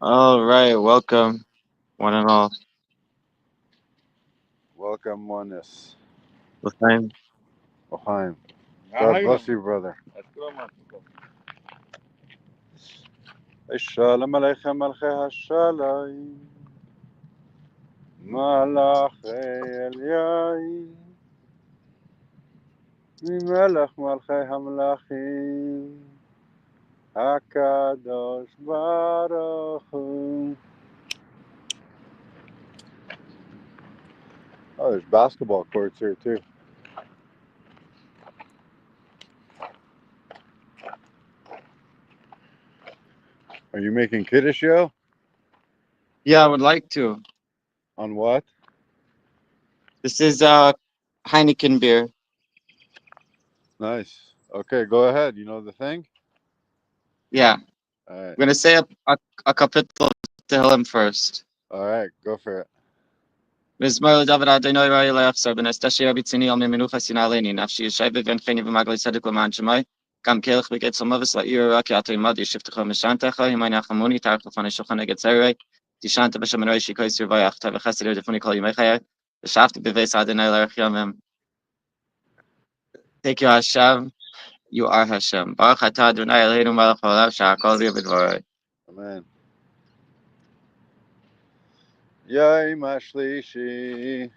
All right, welcome, one and all. Welcome, oneness. L'chaim. Ohaim. God bless you, brother. Shalom Aleichem Malchei Hashalom. Malachei Elyoim. Mimelech Malchei Hamlachim. Hakadosh Baruch Hu. Oh, there's basketball courts here too. Are you making kiddush, yo? Yeah, I would like to. On what? This is Heineken beer. Nice. Okay, go ahead. You know the thing? Yeah, All right. I'm gonna say a kapitel Tehillim first. All right, go for it. Mizmor David Adonai Raya Leachsar Ben Estashir Abitzini Al Menucha Sinaleni Nafshi Yishai Ben Cheni V'Magli Tzedek L'Man Shemai Gam Kelech V'Get Salmavis La'ir Rak Yato Yimad Yishivtecha Mishantecha Yimai Nachamuni Tarech L'Fani Shulchan Eget Zerei Tishanta B'Shem Enoi Shikoi Survayach Tav V'Chesed Defuni Kol Yimei Chayei V'Shafti B'Veis Adonai L'Erech Yamim. Thank you, Hashem. You are Hashem. Baruch Atah Adonai Eloheinu Melech Haolam Sha'akol Zeh B'Dvorei. Amen. Yay, Mashlishi.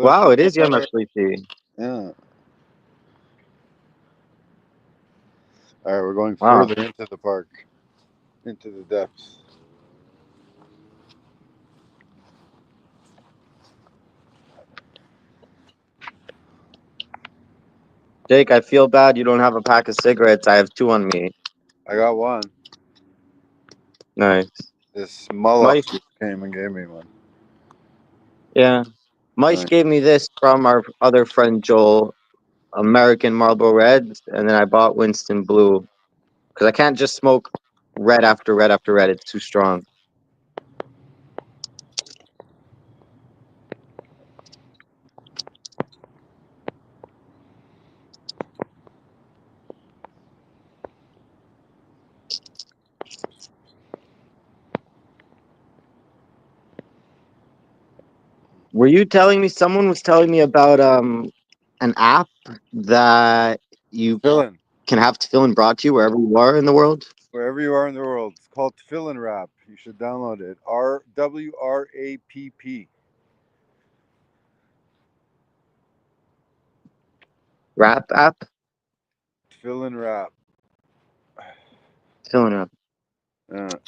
Wow, it is Yom HaShlishi. Yeah. All right, we're going Wow. further into the park, into the depths. Jake, I feel bad you don't have a pack of cigarettes. I have two on me. I got one. Nice. This mullah Mike, came and gave me one. yeah. Mike Nice. gave me this from our other friend Joel, American Marlboro Reds, and then I bought Winston Blue because I can't just smoke red after red after red. It's too strong. Were you telling me someone was telling me about an app that you Tefillin. can have tefillin brought to you wherever you are in the world? Wherever you are in the world, it's called Tefillin Wrap. You should download it. WRAPP. Rap app? Tefillin Wrap. Tefillin app.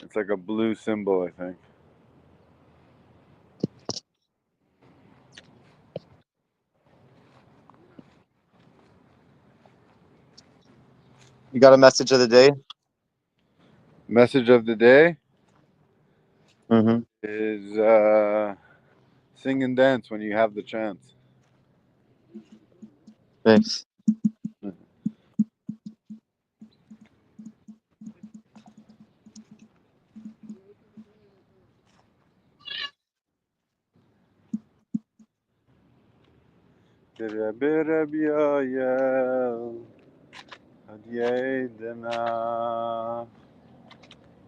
It's like a blue symbol, I think. You got a message of the day? Message of the day Mm-hmm. is sing and dance when you have the chance. Thanks.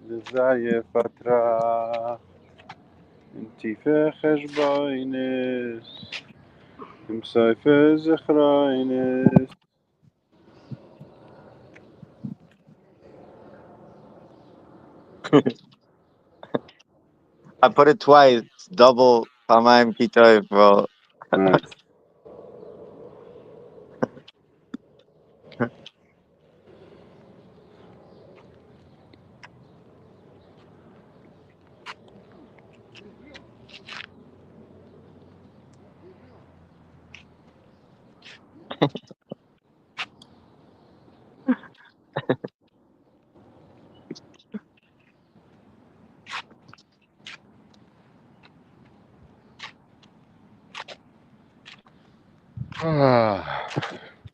لزاي فترة انتي في خشباينس مسايف زخراينس. I put it twice, double Pamaim Kitoy, bro. Nice.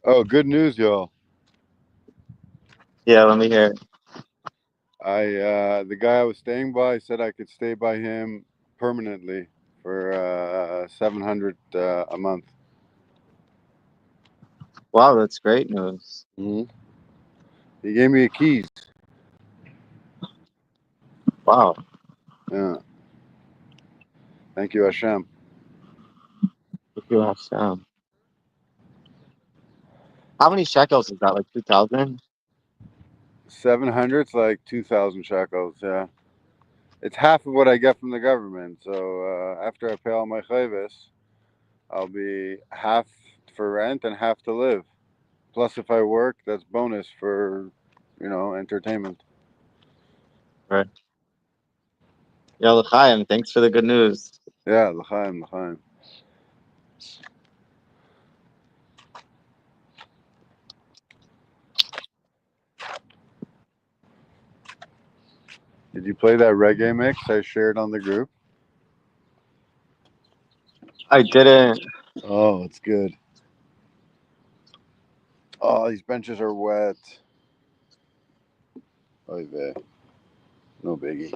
Oh, good news, y'all. Yeah, let me hear it. The guy I was staying by said I could stay by him permanently for 700 a month. Wow, that's great news. Mm-hmm. He gave me the keys. Wow. Yeah. Thank you, Hashem. You have Sam. How many shekels is that? Like 2,000? 700's like 2,000 shekels. Yeah. It's half of what I get from the government. So after I pay all my chayvus, I'll be half for rent and half to live. Plus, if I work, that's bonus for, entertainment. Right. Yo, L'chaim, thanks for the good news. Yeah, l'chaim, l'chaim. Did you play that reggae mix I shared on the group? I didn't. Oh, it's good. Oh, these benches are wet. Oy vey. No biggie.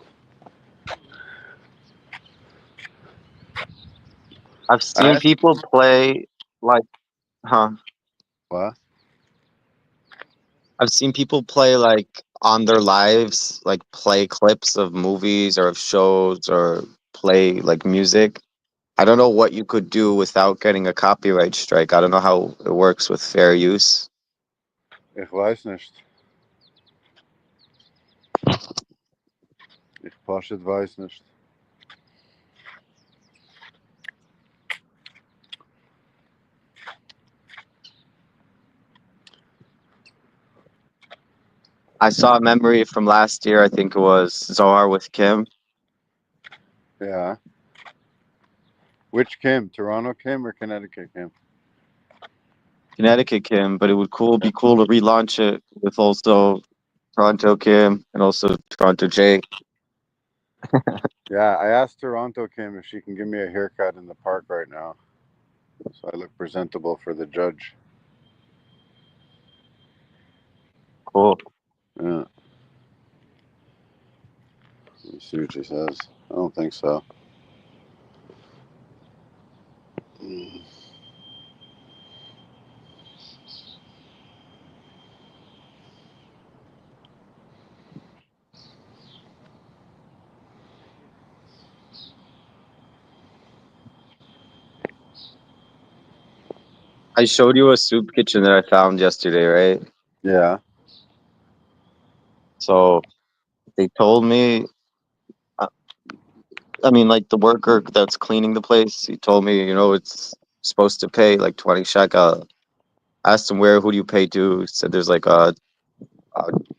I've seen people play like, What? I've seen people play like on their lives, like play clips of movies or of shows or play like music. I don't know what you could do without getting a copyright strike. I don't know how it works with fair use. Ich weiß nicht. Ich pashet weiß nicht. I saw a memory from last year. I think it was Zohar with Kim. Yeah. Which Kim? Toronto Kim or Connecticut Kim? Connecticut Kim, but it would be cool to relaunch it with also Toronto Kim and also Toronto Jake. Yeah, I asked Toronto Kim if she can give me a haircut in the park right now, so I look presentable for the judge. Cool. Yeah. Let's see what she says. I don't think so. I showed you a soup kitchen that I found yesterday, right? Yeah. So they told me, I mean, like the worker that's cleaning the place, he told me, it's supposed to pay like 20 shekel. Asked him who do you pay to? He said there's like a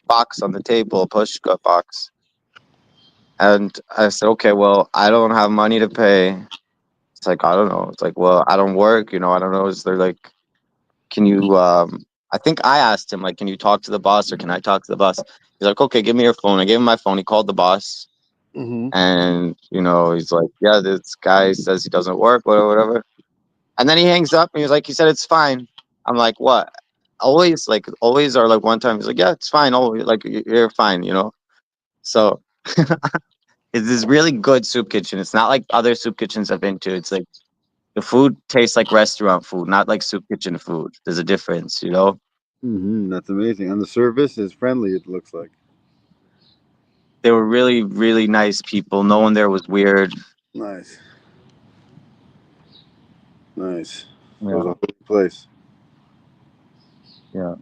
box on the table, a push box. And I said, okay, well, I don't have money to pay. It's like, I don't know. It's like, well, I don't work, I don't know. Is there like, can you, I think I asked him, like, can you talk to the boss or can I talk to the boss? He's like, okay, give me your phone. I gave him my phone. He called the boss. Mm-hmm. And, he's like, yeah, this guy says he doesn't work, whatever. And then he hangs up and he's like, he said, it's fine. I'm like, what? Always, or like one time he's like, yeah, it's fine. Oh, like, you're fine, So it's this really good soup kitchen. It's not like other soup kitchens I've been to. It's like the food tastes like restaurant food, not like soup kitchen food. There's a difference, Mm-hmm. That's amazing. And the service is friendly, it looks like. They were really, really nice people. No one there was weird. Nice. Nice. Yeah. It was a good place. Yeah.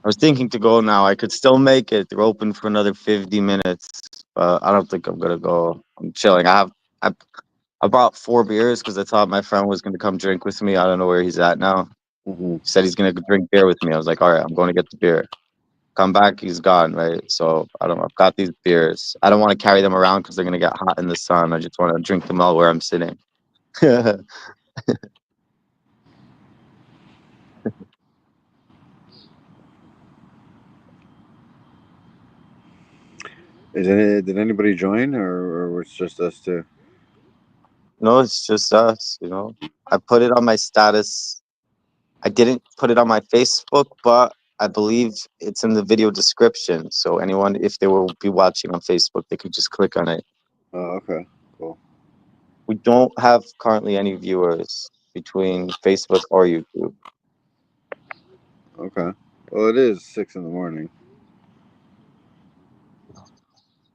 I was thinking to go now. I could still make it. They're open for another 50 minutes, but I don't think I'm gonna go. I'm chilling. I bought 4 beers because I thought my friend was gonna come drink with me. I don't know where he's at now. Mm-hmm. He said he's gonna drink beer with me. I was like, all right, I'm going to get the beer. Come back, he's gone, right? So I don't know. I've got these beers. I don't want to carry them around because they're gonna get hot in the sun. I just want to drink them all where I'm sitting. Did anybody join, or it's just us two? No, it's just us. I put it on my status. I didn't put it on my Facebook, but I believe it's in the video description. So anyone, if they will be watching on Facebook, they could just click on it. Oh, okay, cool. We don't have currently any viewers between Facebook or YouTube. Okay. Well, it is 6 in the morning.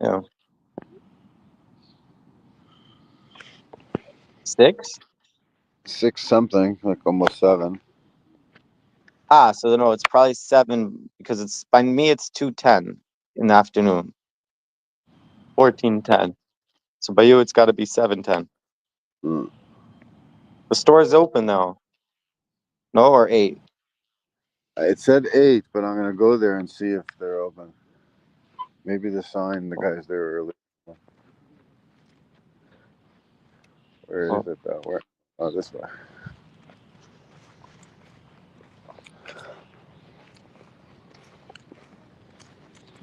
Yeah. 6? 6 something, like almost 7. So no, it's probably 7 because it's by me it's 2:10 in the afternoon. 14:10. So by you it's got to be 7:10. Hmm. The store is open now. No, or 8. It said 8, but I'm gonna go there and see if they're open. Maybe the sign, the guys there early. Where is Oh. it though? Where? Oh, this way.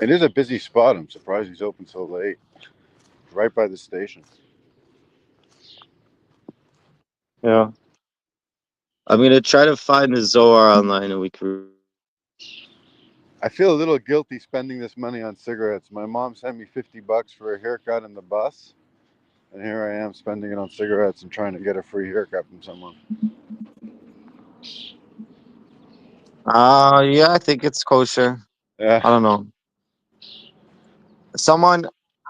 It is a busy spot. I'm surprised he's open so late. Right by the station. Yeah. I'm gonna try to find the Zohar online and we can. I feel a little guilty spending this money on cigarettes. My mom sent me $50 for a haircut in the bus, and here I am spending it on cigarettes and trying to get a free haircut from someone. Yeah, I think it's kosher. Yeah. I don't know.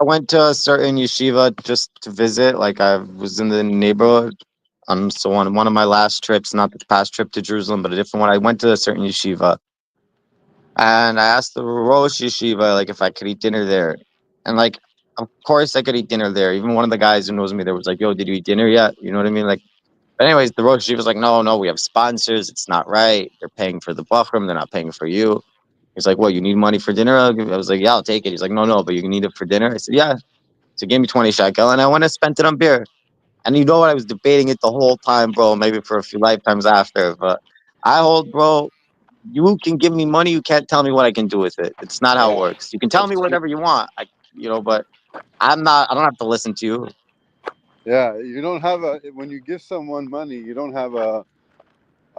I went to a certain yeshiva just to visit. Like I was in the neighborhood. So on one of my last trips, not the past trip to Jerusalem, but a different one, I went to a certain yeshiva, and I asked the Rosh yeshiva like if I could eat dinner there, and like of course I could eat dinner there. Even one of the guys who knows me there was like, "Yo, did you eat dinner yet?" You know what I mean? Like, but anyways, the Rosh yeshiva was like, "No, no, we have sponsors. It's not right. They're paying for the bachram. They're not paying for you." He's like, "What? You need money for dinner?" I was like, "Yeah, I'll take it." He's like, "No, no, but you need it for dinner." I said, "Yeah." So he gave me 20 shekel, and I went and spent it on beer. And you know what? I was debating it the whole time, bro. Maybe for a few lifetimes after, but I hold, bro. You can give me money. You can't tell me what I can do with it. It's not how it Yeah. works. You can tell me whatever you want. But I'm not. I don't have to listen to you. Yeah. You don't have when you give someone money, you don't have a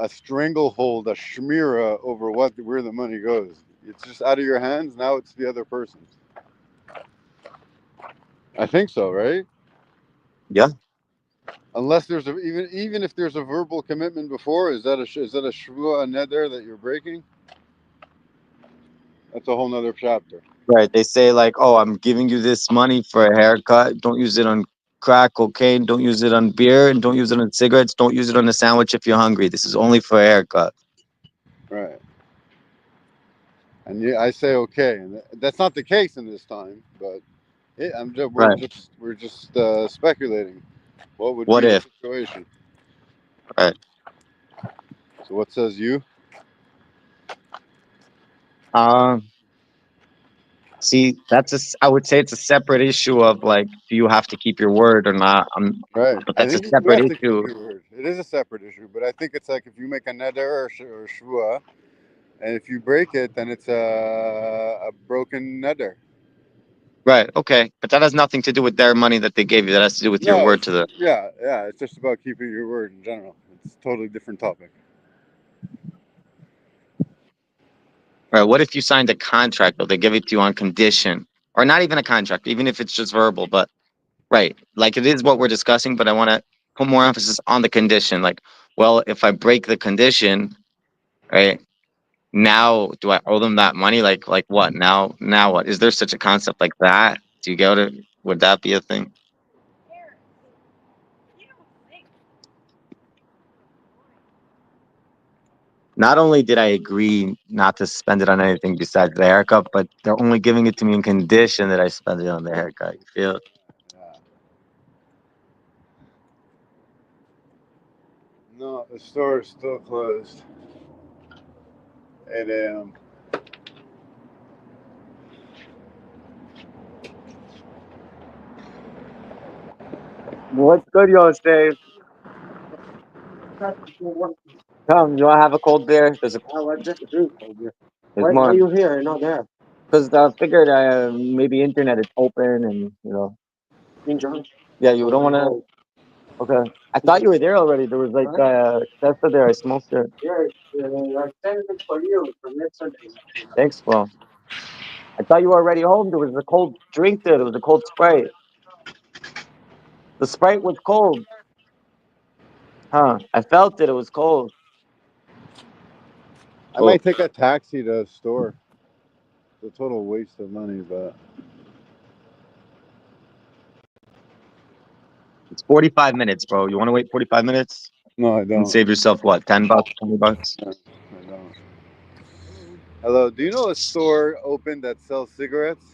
stranglehold, a shmira over where the money goes. It's just out of your hands. Now it's the other person's. I think so, right? Yeah. Unless there's even if there's a verbal commitment before, is that a shvua neder that you're breaking? That's a whole nother chapter. Right. They say like, oh, I'm giving you this money for a haircut. Don't use it on crack cocaine. Don't use it on beer, and don't use it on cigarettes. Don't use it on a sandwich if you're hungry. This is only for a haircut. Right. And I say okay, and that's not the case in this time. But Right. we're just speculating. What would What be the if? situation? Right. So what says you? Um. See, I would say it's a separate issue of like, do you have to keep your word or not? Right. But I that's a think you do separate have to keep issue. your word. It is a separate issue, but I think it's like if you make a neder or shvua, and if you break it, then it's a broken neder. Right. Okay. But that has nothing to do with their money that they gave you. That has to do with your No, word to them. yeah. It's just about keeping your word in general. It's a totally different topic. Right. What if you signed a contract though? They give it to you on condition, or not even a contract, even if it's just verbal. But right, like it is what we're discussing. But I want to put more emphasis on the condition. Like, well, if I break the condition, right now, do I owe them that money? Like what? Now what? Is there such a concept like that? Do you get it? Would that be a thing? Not only did I agree not to spend it on anything besides the haircut, but they're only giving it to me in condition that I spend it on the haircut. You feel? Yeah. No, the store is still closed. 8 a.m. What's good, Yosef? Come, you want to have a cold beer? There's a cold beer. Why are you here and not there? Because I figured maybe internet is open and yeah, you don't want to. Okay, I thought you were there already. There was like Tesla there. I smoked there. Yeah, I sent it for you from yesterday. Thanks, bro. I thought you were already home. There was a cold drink there. There was a cold Sprite. The Sprite was cold. Huh? I felt it. It was cold. I might take a taxi to a store. It's a total waste of money, but It's 45 minutes, bro. You want to wait 45 minutes no, I and don't. save yourself what, $10, $20? I don't. Hello, do you know a store open that sells cigarettes?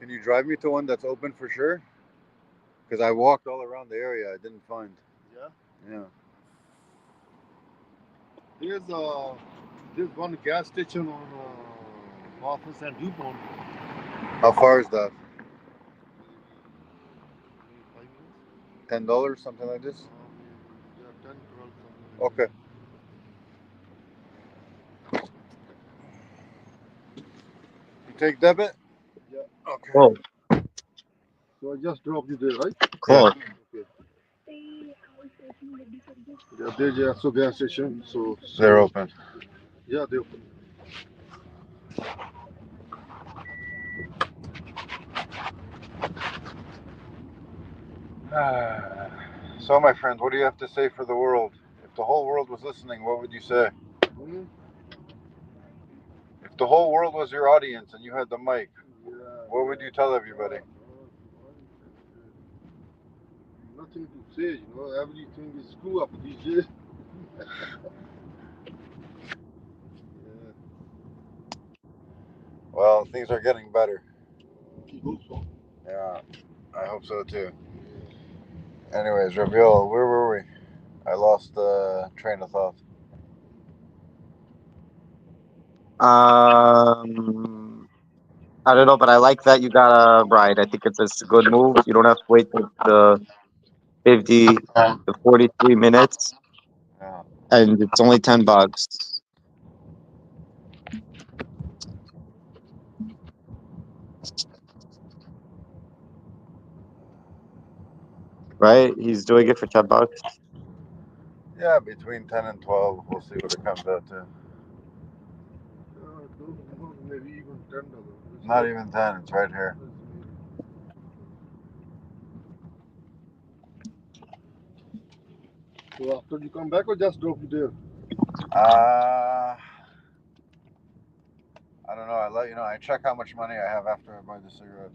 Can you drive me to one that's open for sure? Because I walked all around the area, I didn't find. Yeah. Yeah. There's one gas station on Office and Dupont. How far is that? Maybe 5 minutes. $10, something like this. Yeah, 10, 12, something. Okay. You take debit? Yeah. Okay. Cool. So I just dropped you there, right? Cool. Okay. Yeah, there's a Esso gas station. So They're open. yeah, they open. So, my friend, what do you have to say for the world? If the whole world was listening, what would you say? Hmm? If the whole world was your audience and you had the mic, Yeah, what would you tell everybody? nothing to say, everything is screw up these days. Yeah, Well, things are getting better. he goes so. Yeah, I hope so too. Anyways, Raviol, where were we? I lost the train of thought. I don't know, but I like that you got a ride. I think it's a good move. You don't have to wait the 50 to 43 minutes, Yeah. and it's only $10. Right? He's doing it for $10. Yeah, between 10 and 12. We'll see what it comes out to. Maybe even $10. Not even 10. It's right here. So after you come back or just drop you there? I don't know. I let you know. I check how much money I have after I buy the cigarettes.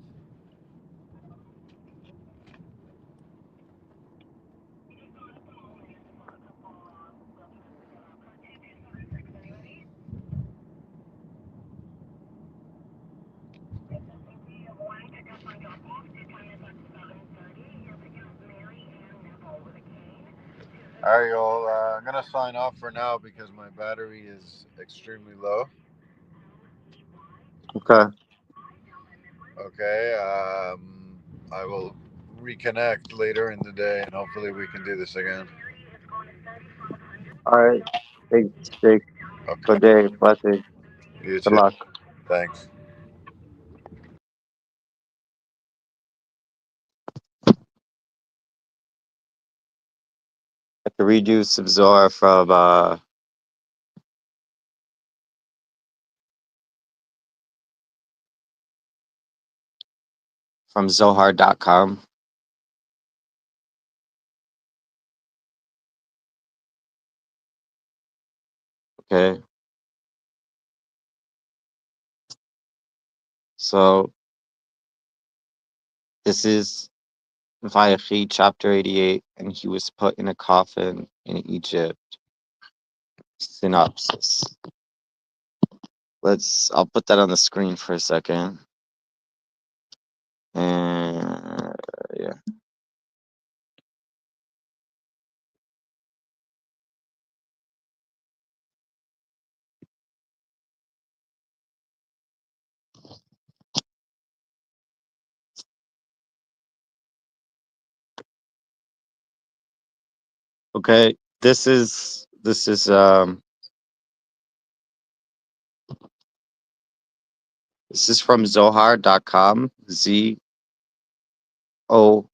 All right, y'all. I'm gonna sign off for now because my battery is extremely low. Okay. Okay. I will reconnect later in the day, and hopefully we can do this again. All right. Thanks, Jake. Okay. Good day. Blessings. You Good too. luck. Thanks. I have to read you some Zohar from Zohar.com. Okay. So this is Vayechi chapter 88, and he was put in a coffin in Egypt. Synopsis. I'll put that on the screen for a second. And yeah. Okay. This is from Zohar.com. ZOHAR.com.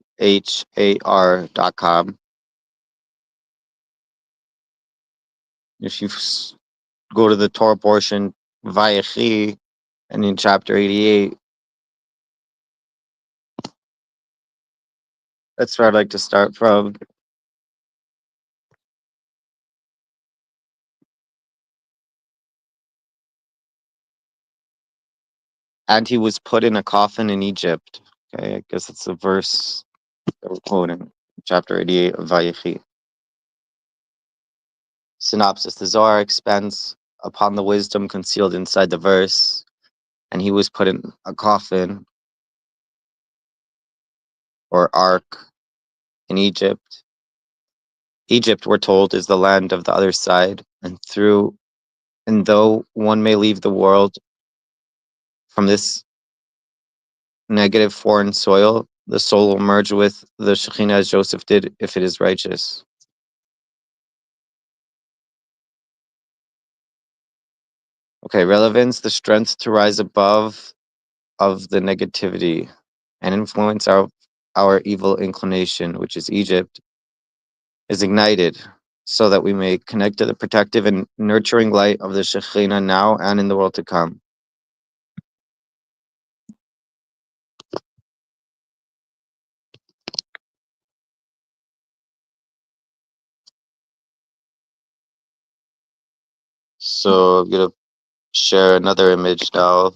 If you go to the Torah portion, Vayechi, and in chapter 88, that's where I'd like to start from. and he was put in a coffin in Egypt. Okay, I guess it's a verse that we're quoting, chapter 88 of Vayechi. Synopsis: the Zohar expands upon the wisdom concealed inside the verse, and he was put in a coffin or ark in Egypt. Egypt, we're told, is the land of the other side, and though one may leave the world from this negative foreign soil, the soul will merge with the Shekhinah as Joseph did if it is righteous. Okay, relevance: the strength to rise above of the negativity and influence our evil inclination, which is Egypt, is ignited so that we may connect to the protective and nurturing light of the Shekhinah now and in the world to come. So I'm going to share another image now.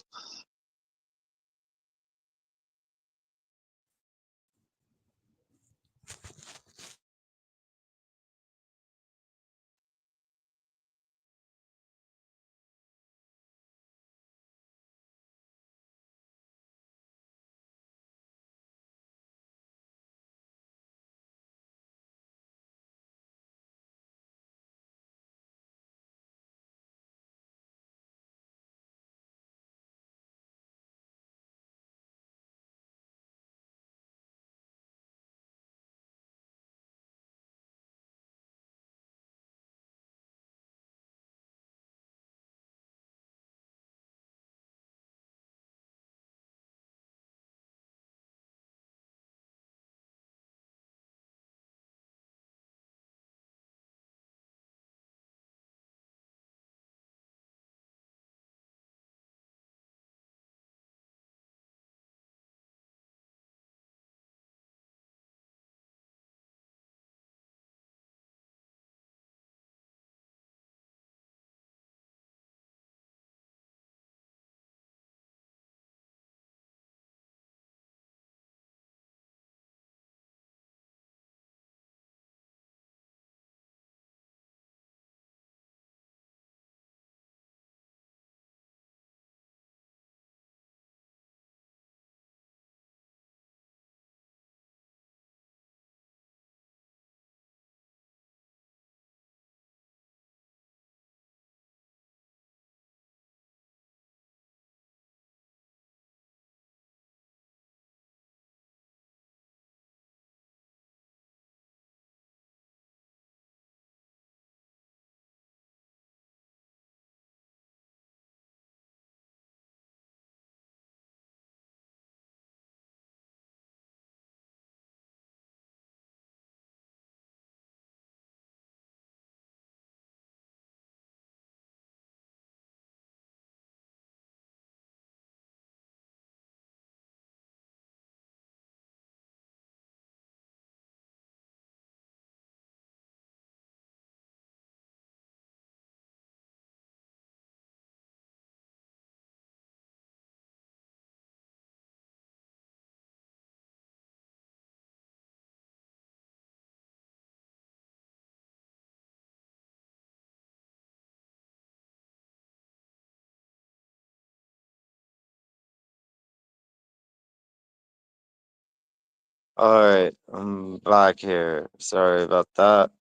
All right, I'm back here. Sorry about that.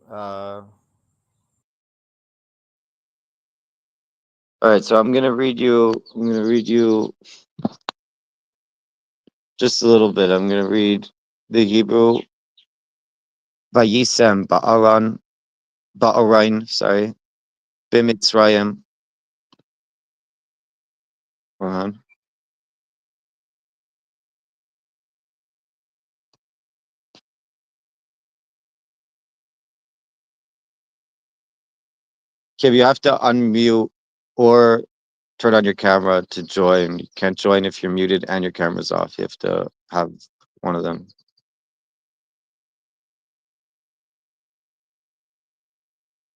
All right, so I'm gonna read you just a little bit. I'm gonna read the Hebrew Vayisem Ba'arain, sorry, Bimitzrayim. Hold on. Kim, you have to unmute or turn on your camera to join. You can't join if you're muted and your camera's off. You have to have one of them.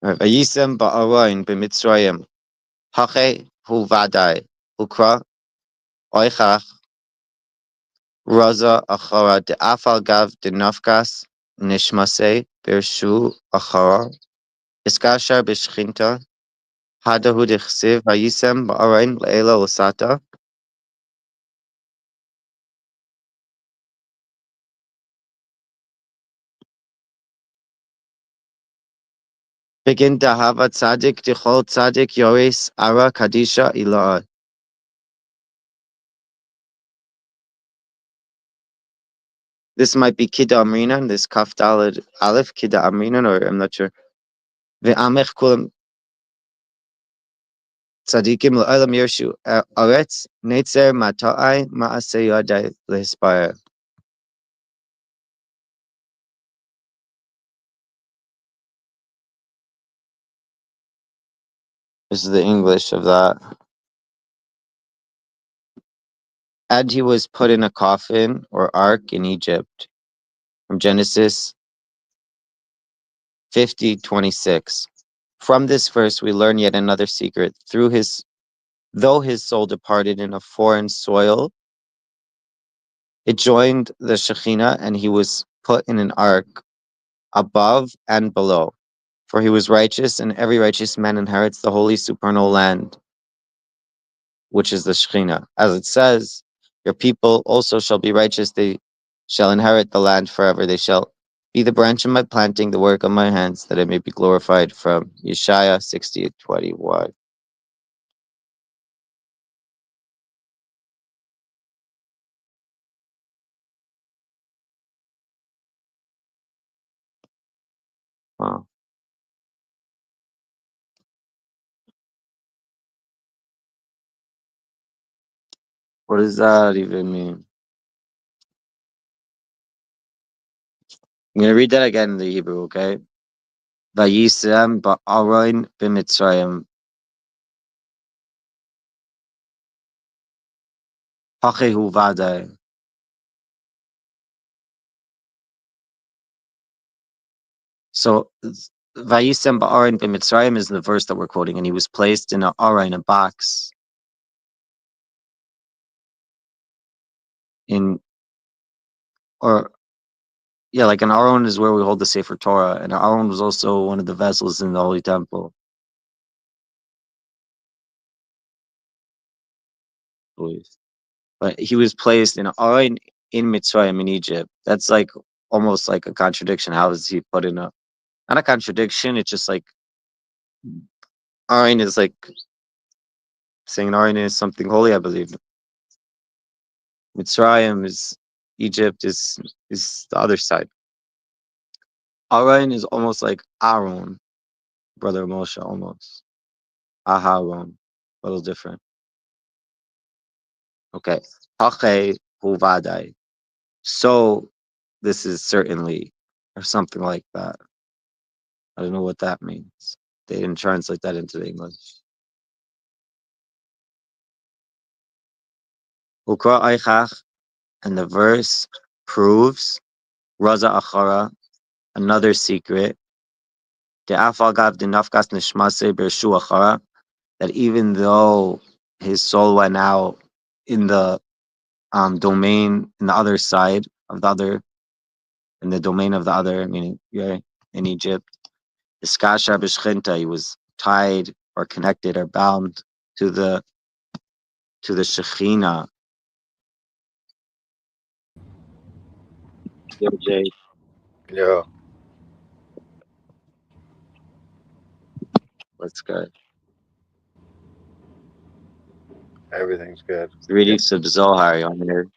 All right, Vayisem Ba'arain Bimitzrayim. Hache hu vadai. Ukra oichach raza achara de afal gav de nafkas nishmase bershu achara. Iskashar bishchinta. Hadahu dechsev vayisem ba'arain le'ela osata. Begin dahava tzadik dichol tzadik yoris ara kadisha ilah. This might be Kida Amrinan, this Kaf Daled Aleph, Kida Amrinan, or I'm not sure. Ve'amech kulam tzadikim le'olam yershu aretz netzer mata'ai ma'aseh yadai lehispire. This is the English of that. And he was put in a coffin or ark in Egypt. From Genesis 50:26. From this verse we learn yet another secret. Though his soul departed in a foreign soil, it joined the Shekhinah and he was put in an ark above and below. For he was righteous, and every righteous man inherits the holy supernal land, which is the Shekhinah. As it says, your people also shall be righteous, they shall inherit the land forever, they shall be the branch of my planting, the work of my hands, that it may be glorified. From Yeshaya 60:21. Wow. What does that even mean? I'm going to read that again in the Hebrew, okay? Vayisem ba'aron b'mitzrayim. Hachehu vadai. So Vayisem ba'aron b'mitzrayim is the verse that we're quoting, and he was placed in a box like an aron is where we hold the Sefer Torah, and an aron was also one of the vessels in the Holy Temple. But he was placed in an aron in Mitzrayim in Egypt. That's like almost like a contradiction. How is he put in not a contradiction? It's just like aron is like saying aron is something holy, I believe. Mitzrayim is Egypt is the other side. Aaron is almost like Aaron, brother of Moshe, almost. Aharon, a little different. Okay. Hache huvadai. So this is certainly, or something like that. I don't know what that means. They didn't translate that into the English. Ukra Eichach, and the verse proves Raza Achara, another secret. The Afagav the Nafkas Nishmase Bershu Achara, that even though his soul went out in the domain, in the other side of the other, in the domain of the other, meaning in Egypt, Iskashar B'Shchinta, he was tied or connected or bound to the Shekhinah. Yo, Jay. Yeah, What's good? everything's good. Reading some Zohar on here.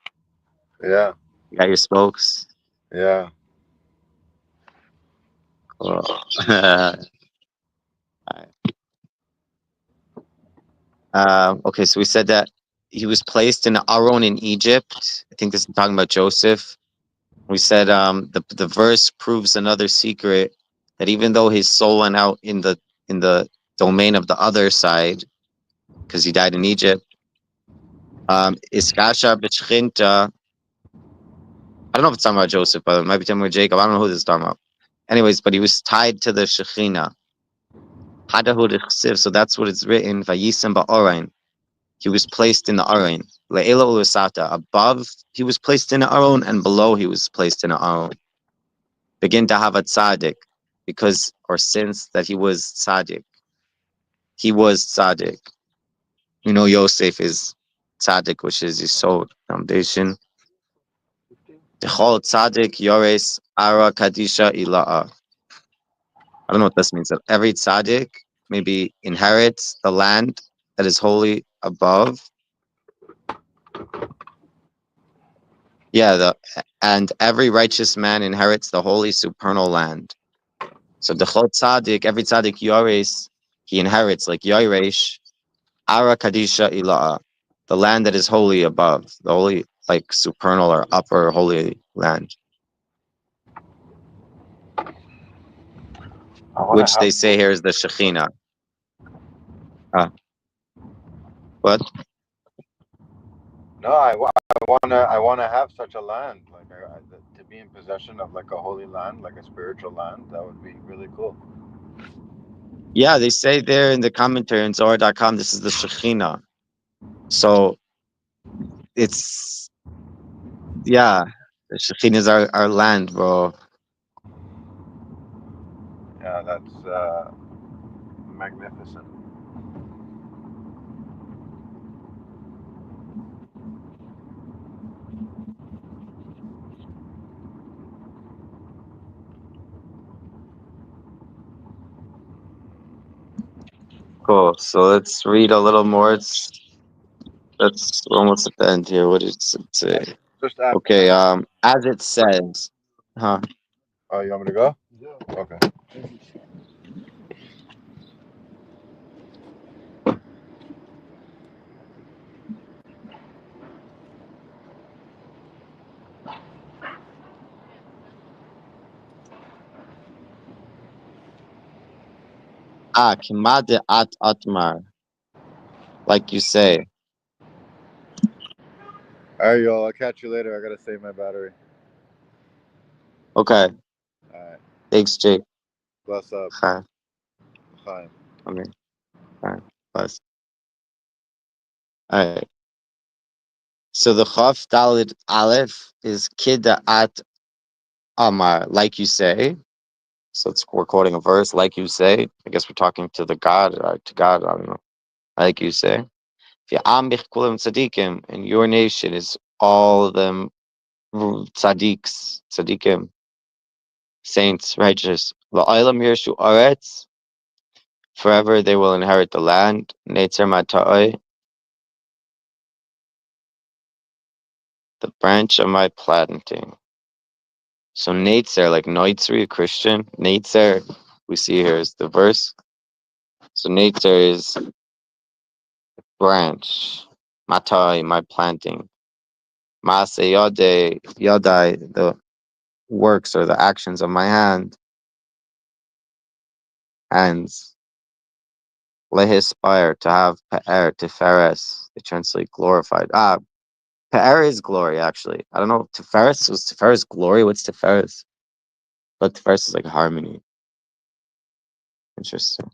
Yeah, You got your spokes? yeah. Cool. Okay, so we said that he was placed in Aron in Egypt. I think this is talking about Joseph. We said the verse proves another secret, that even though his soul went out in the domain of the other side, because he died in Egypt, Iskasha B'Shchinta, I don't know if it's talking about Joseph, but it might be talking about Jacob. I don't know who this is talking about. Anyways, but he was tied to the Shekhinah. Hadahud Ichsiv, so that's what it's written. Vayisem ba'orain. He was placed in the Aron. Le'ela ulusata. Above, he was placed in the Aron, and below, he was placed in the Aron. Begin to have a tzaddik, because, or since that he was tzaddik. He was tzaddik. You know, Yosef is tzaddik, which is Yisod, foundation. Techol tzaddik yores ara kadisha ila'a. I don't know what this means. That every tzaddik maybe inherits the land that is holy above. Yeah, and every righteous man inherits the holy supernal land. So the chol tzaddik, every tzaddik yores, he inherits like yoresh, ara kadisha ila'a, the land that is holy above, the holy like supernal or upper holy land, which they say here is the Shekhinah. What? No, I wanna have such a land, like to be in possession of like a holy land, like a spiritual land. That would be really cool. Yeah, they say there in the commentary in Zohar.com, this is the Shekhinah. So it's, yeah, the Shekhinah is our land, bro. Yeah, that's magnificent. Cool. So let's read a little more. That's almost at the end here. What did it say? Just after. Okay, as it says, huh? Oh, you want me to go? Yeah. Okay. Kimade at atmar, like you say. All right, y'all. I'll catch you later. I gotta save my battery. Okay. All right. Thanks, Jake. Bless up. Hi. Hi. Okay. All right. Bless. All right. So the Chaf Dalit Aleph is Kida at Amar, like you say. So we're quoting a verse, like you say. I guess we're talking to the God, to God. I don't know. Like you say. Tzadikim, and your nation is all of them tzaddiks, tzaddikim, saints, righteous. Va'olam yirshu aretz, forever they will inherit the land. Netzer mata'oi, the branch of my planting. So Netzer, like Noitzer, Christian. Netzer, we see here is the verse. So Netzer is branch. Matai, my planting. Maase Yadai, the works or the actions of my hands. Lehispire, to have Pe'er, Tiferes. They translate glorified. Pe'er is glory, actually. I don't know. Tiferes, was Tiferes glory? What's Tiferes? But Tiferes is like harmony. Interesting.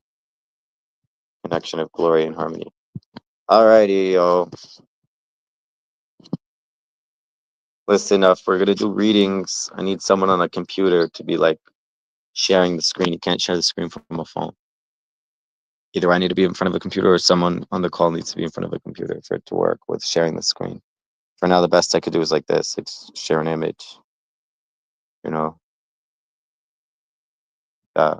Connection of glory and harmony. Alrighty, yo. Listen, if we're gonna do readings, I need someone on a computer to be like sharing the screen. You can't share the screen from a phone. Either I need to be in front of a computer or someone on the call needs to be in front of a computer for it to work with sharing the screen. For now, the best I could do is like this, like share an image, you know. Uh,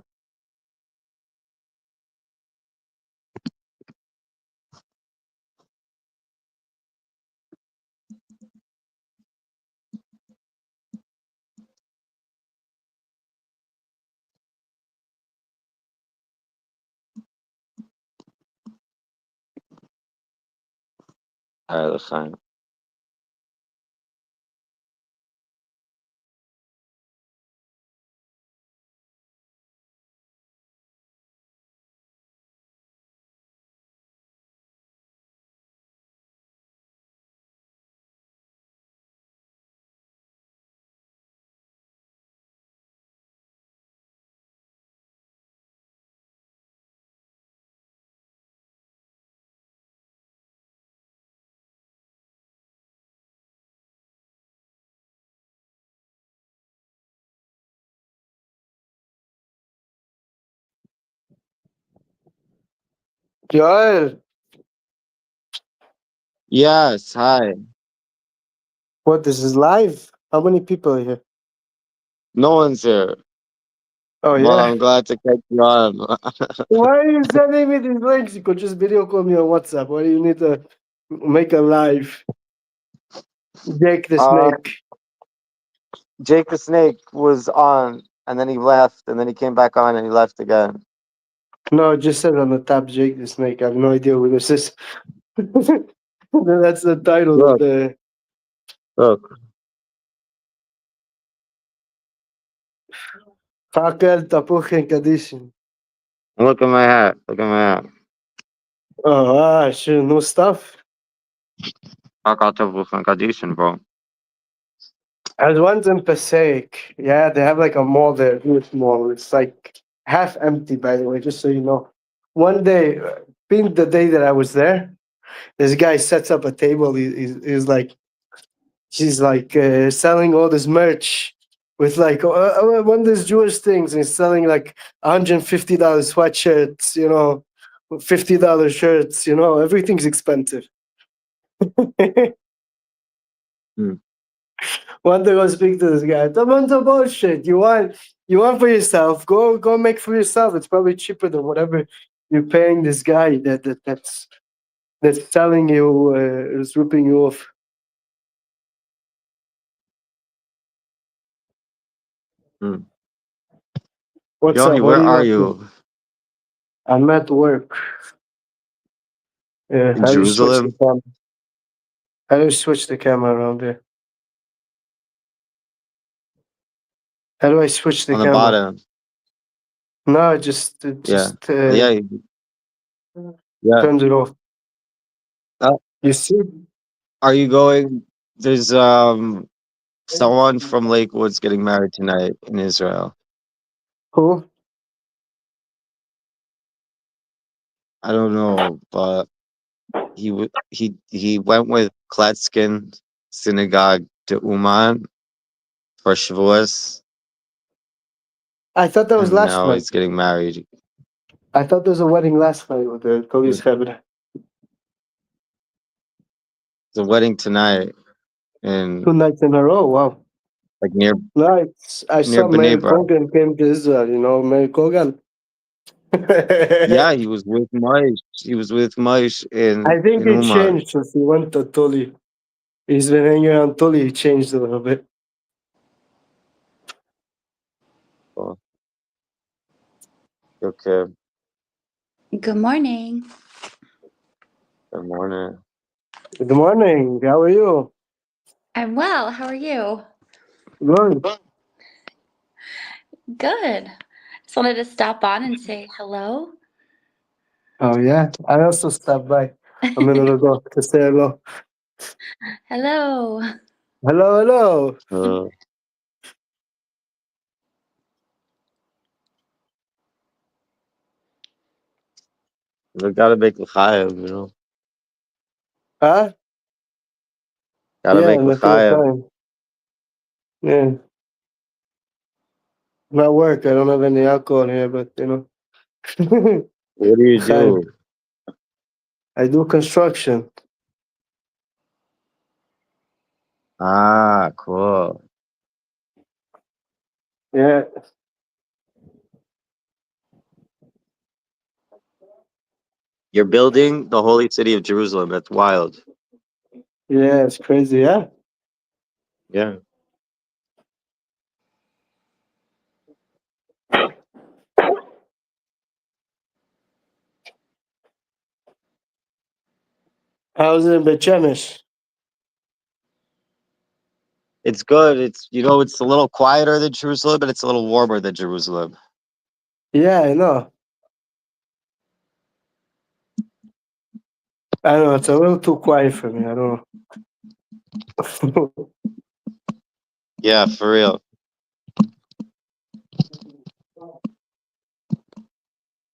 L'chaim. Joel, Yes, hi. what, this is live? How many people are here? No one's here. Oh, Well, yeah? I'm glad to catch you on. Why are you sending me these links? You could just video call me on WhatsApp. Why do you need to make a live? Jake the uh, Snake. Jake the Snake was on, and then he left, and then he came back on, and he left again. No, it just says on the top Jake the Snake. I have no idea who this is. That's the title of Look, the. look. Kakel Tapuchen Kadishin. Look at my hat. Look at my hat. Oh, sure, new stuff. Fuck out of condition, bro. I was once in Passaic. Yeah, they have like a mall there, huge mall. It's like half empty, by the way, just so you know. One day, being the day that I was there, this guy sets up a table. He's like, she's like selling all this merch with like one of these Jewish things, and he's selling like $150 sweatshirts, $50 shirts, everything's expensive. Hmm. One day I'll speak to this guy. Don't want to bullshit. You want for yourself. Go make for yourself. It's probably cheaper than whatever you're paying this guy that's selling you is ripping you off. Hmm. What's Yoni, up? What where are you are up to? you? I'm at work. Yeah, In how do you switch the Jerusalem? camera? How do you switch the camera around here? How do I switch the On the camera? bottom. No, it just Yeah. Yeah. Yeah. turns it off. Uh, You see? are you going? There's someone from Lakewood's getting married tonight in Israel. Who? I don't know, but he went with Kletskin Synagogue to Uman for Shavuos, I thought that was and last now night. he's getting married. I thought there was a wedding last night with the Kobe's Hebrew. It's a wedding tonight in 2 nights in a row. Wow. like near No, I saw Bnei Mary Brak. Kogan came to Israel, Mary Kogan. Yeah, he was with Moshe. He was with Moshe I think in he Uman. changed since he went to Tuli. He's been hanging around Tuli. He changed a little bit. Oh, okay. Good morning. Good morning. Good morning. How are you? I'm well. How are you? Good. Good. Just wanted to stop on and say hello. Oh, yeah. I also stopped by a minute ago to say hello. Hello. Hello, hello. We gotta make l'chaim. Huh? Gotta Yeah, make nothing at l'chaim. time. Yeah. Not work. I don't have any alcohol here, but What do you Chaim. do? I do construction. Ah, cool. Yeah. You're building the holy city of Jerusalem. That's wild. Yeah, it's crazy, yeah. Yeah. How's it in Bet Shemesh? It's good. It's a little quieter than Jerusalem, but it's a little warmer than Jerusalem. Yeah, I know. I know, it's a little too quiet for me. I don't know. Yeah, for real.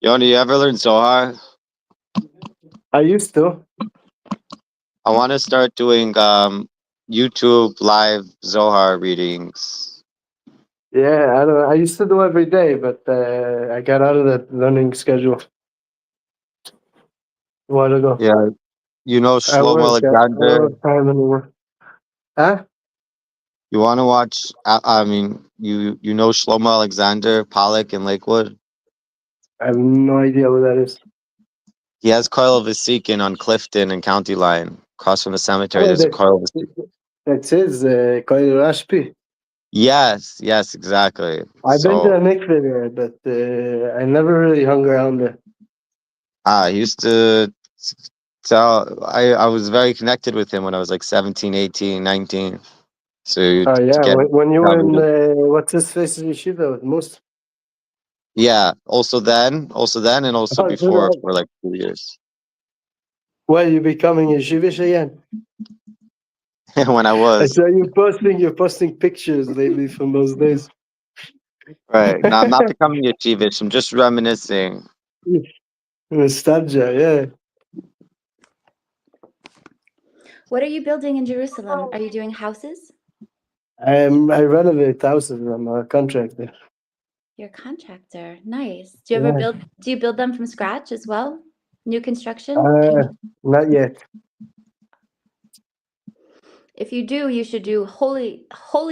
Yoni, you ever learn Zohar? I used to. I want to start doing YouTube live Zohar readings. Yeah, I don't know. I used to do every day, but I got out of that learning schedule. while ago. Yeah. You know I Shlomo work. I don't Alexander? have time anymore. Huh? You want to watch? I mean, you know Shlomo Alexander Pollock in Lakewood? I have no idea what that is. He has Coil Vasikin on Clifton and County Line. Across from the cemetery, Oh, there's a Coil Vasikin. that's his, Koil Rashpi. Yes, exactly. I've been to So, a mikveh there, but I never really hung around there. he used to tell, I was very connected with him when I was like 17, 18, 19. So, Oh to yeah, get, when you tell were me in to- what's his face in yeshiva with Moose? yeah, also then, and also Oh, so before that- for like 2 years. Well, you becoming yeshivish again? When I I was. saw you're posting pictures lately from those days. Right. No, I'm not becoming yeshivish. I'm just reminiscing. Nostalgia, yeah. What are you building in Jerusalem? Are you doing houses? I renovate houses. I'm a contractor. You're a contractor. Nice. Do you build them from scratch as well? New construction? Not yet. If you do, you should do holy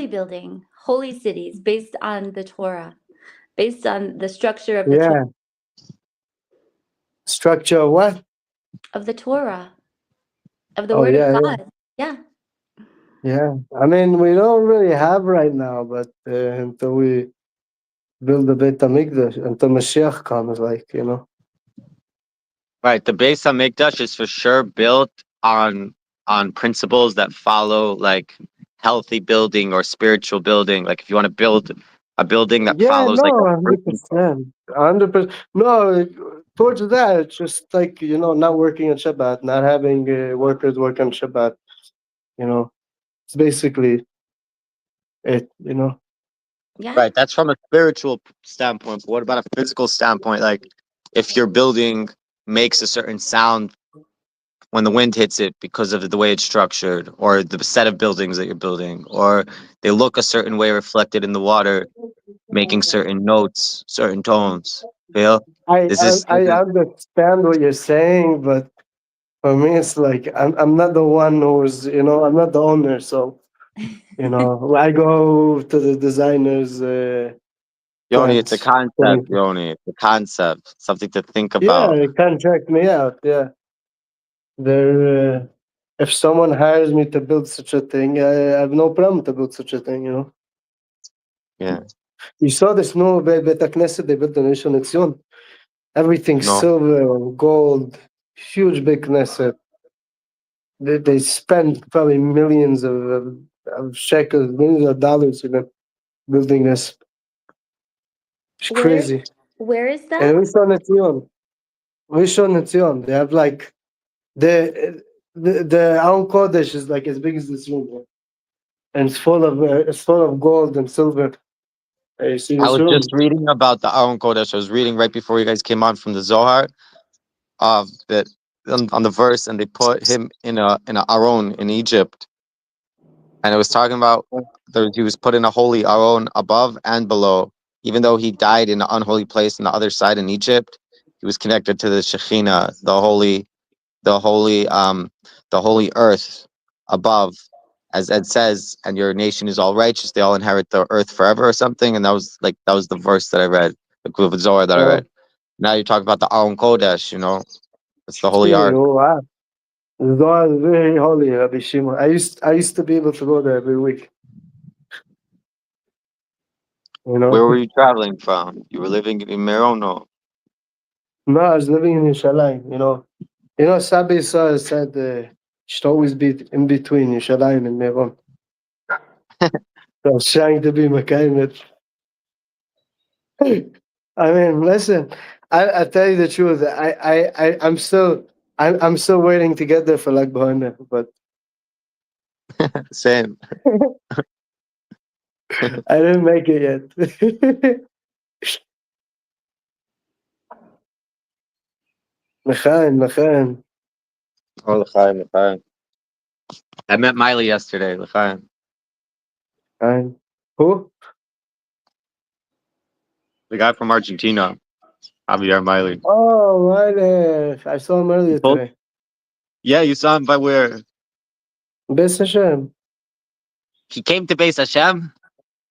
building, holy cities based on the Torah, based on the structure of the Yeah. Structure of what? of the Torah, of the Oh Word of yeah, God. Yeah. yeah. I mean, we don't really have right now, but until we build the Beit Hamikdash, until Mashiach comes, like, you know. Right. The Beis Hamikdash is for sure built on principles that follow like healthy building or spiritual building. Like if you want to build a building that Yeah, follows no, like a 100%. 100%. No, towards that, it's just like, you know, not working on Shabbat, not having workers work on Shabbat, you know. It's basically it, you know. Yeah. right. That's from a spiritual standpoint. But what about a physical standpoint? Like if your building makes a certain sound when the wind hits it because of the way it's structured, or the set of buildings that you're building, or they look a certain way reflected in the water, making certain notes, certain tones. Feel? I, This I is I understand what you're saying, but for me, it's like I'm not the one who's, you know, I'm not the owner, so, you know, I go to the designers. Yoni, it's a Plans. concept, Yoni. It's a concept, something to think Yeah, about. they contract me out. Yeah, they're. If someone hires me to build such a thing, I have no problem to build such a thing. You know, Yeah. you saw this new Beit Knesset they built in Rishon LeZion. Everything No. silver and gold, huge big Knesset. They spent probably millions of shekels, millions of dollars in building this. It's Where crazy. where is And that? Rishon LeZion, they have like the Aron Kodesh is like as big as this room, yeah. And it's full of gold and silver. You see I this was room? just reading about the Aron Kodesh. I was reading right before you guys came on from the Zohar, that on the verse, and they put him in a Aron in Egypt, and it was talking about he was put in a holy Aron above and below. Even though he died in an unholy place on the other side in Egypt, he was connected to the Shekhinah, the holy earth above, as Ed says, and your nation is all righteous, they all inherit the earth forever or something. And that was the verse that I read, the Kuv Zohar that I read. Now you talk about the Aron Kodesh, it's the holy ark. Wow. The door is very holy, Rabbi Shimon. I used to be able to go there every week. You know? Where were you traveling from? You were living in Merono. No, I was living in Yerushalayim, you know. You know, Sabbi Yisrael said you should always be in between Yerushalayim and Meron. So I was trying to be Mekayim. I mean, listen, I tell you the truth. I'm still waiting to get there for Lag BaOmer, but Same. I didn't make it yet. L'chaim. Oh, l'chaim, l'chaim. I met Miley yesterday, l'chaim. Who? The guy from Argentina. Javier Miley. Oh, right. I saw him earlier Told- today. Yeah, you saw him by where? Best Hashem. He came to Beis Hashem?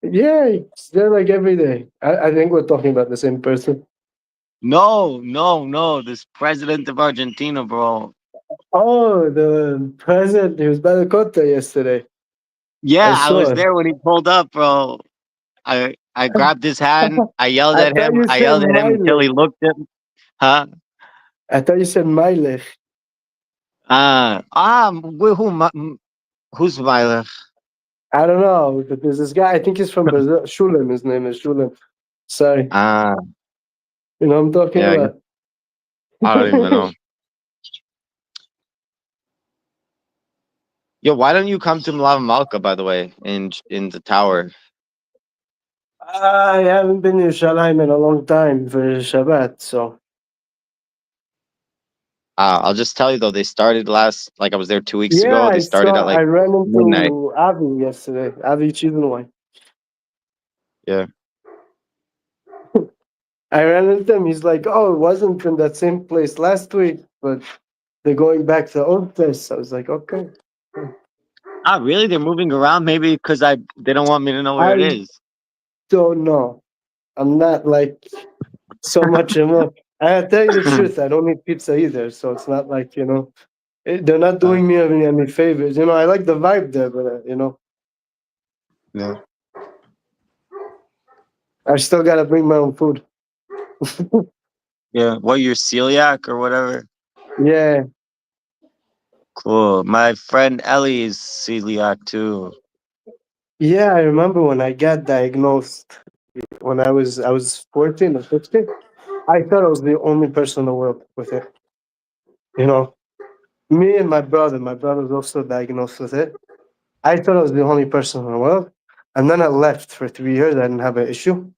Yeah, it's there like every day. I think we're talking about the same person. No. This president of Argentina, bro. Oh, the president. He was by the Kota yesterday. Yeah, I was saw it. there when he pulled up, bro. I grabbed his hand. I yelled I at thought him. you I said yelled at him until he Miley. looked at me. Huh? I thought you said Miley. Who's Weiler? I don't know, but there's this guy. I think he's from Brazil. Shulim. His name is Shulim. Sorry. You know what I'm talking Yeah, about? I don't even know. Yo, why don't you come to Mlava Malka, by the way, in the tower? I haven't been to Yerushalayim in a long time for Shabbat, so. I'll just tell you though, they started I was there 2 weeks Yeah, ago. They started at I ran midnight. into Avi yesterday. Avi Chidenwine. Yeah. I ran into him. He's like, "Oh, it wasn't in that same place last week, but they're going back to the old place." I was like, "Okay." Really? They're moving around? Maybe because they don't want me to know where it I is. don't know. I'm not like so much in love. I tell you the truth. I don't eat pizza either, so it's not like they're not doing me any favors. I like the vibe there, but Yeah. I still gotta bring my own food. Yeah. What, you're celiac or whatever? Yeah. Cool. My friend Ellie is celiac too. Yeah, I remember when I got diagnosed when I was 14 or 15. I thought I was the only person in the world with it. Me and my brother. My brother was also diagnosed with it. I thought I was the only person in the world. And then I left for 3 years. I didn't have an issue.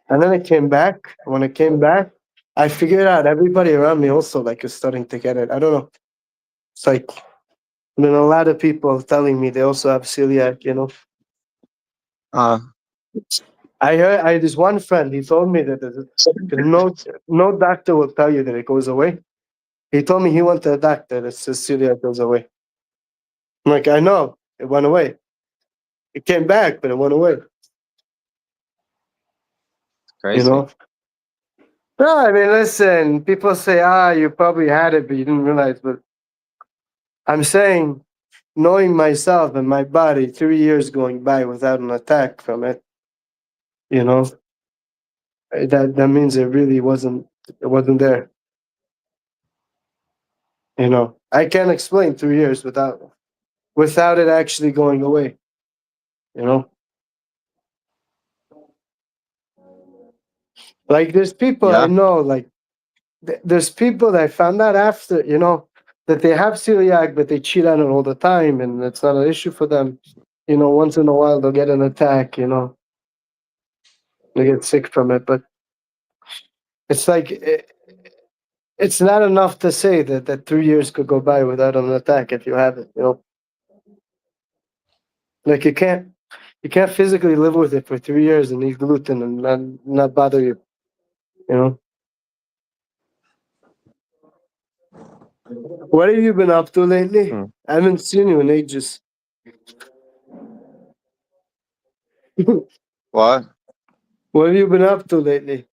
And then I came back. When I came back, I figured out everybody around me also is starting to get it. I don't know. It's like been a lot of people telling me they also have celiac. I heard this one friend. He told me that no doctor will tell you that it goes away. He told me he went to a doctor that says celiac goes away. I'm like, I know it went away. It came back, but it went away. Crazy. No, I mean, listen. People say, you probably had it, but you didn't realize. But I'm saying, knowing myself and my body, 3 years going by without an attack from it. That means it really wasn't there. I can't explain 3 years without it actually going away. Like there's people I Yeah. know, like there's people that I found out after, that they have celiac, but they cheat on it all the time, and it's not an issue for them. Once in a while they'll get an attack, they get sick from it, but it's like it's not enough to say that 3 years could go by without an attack if you have it. Like you can't physically live with it for 3 years and eat gluten and not bother you. What have you been up to lately? I haven't seen you in ages. What? What have you been up to lately?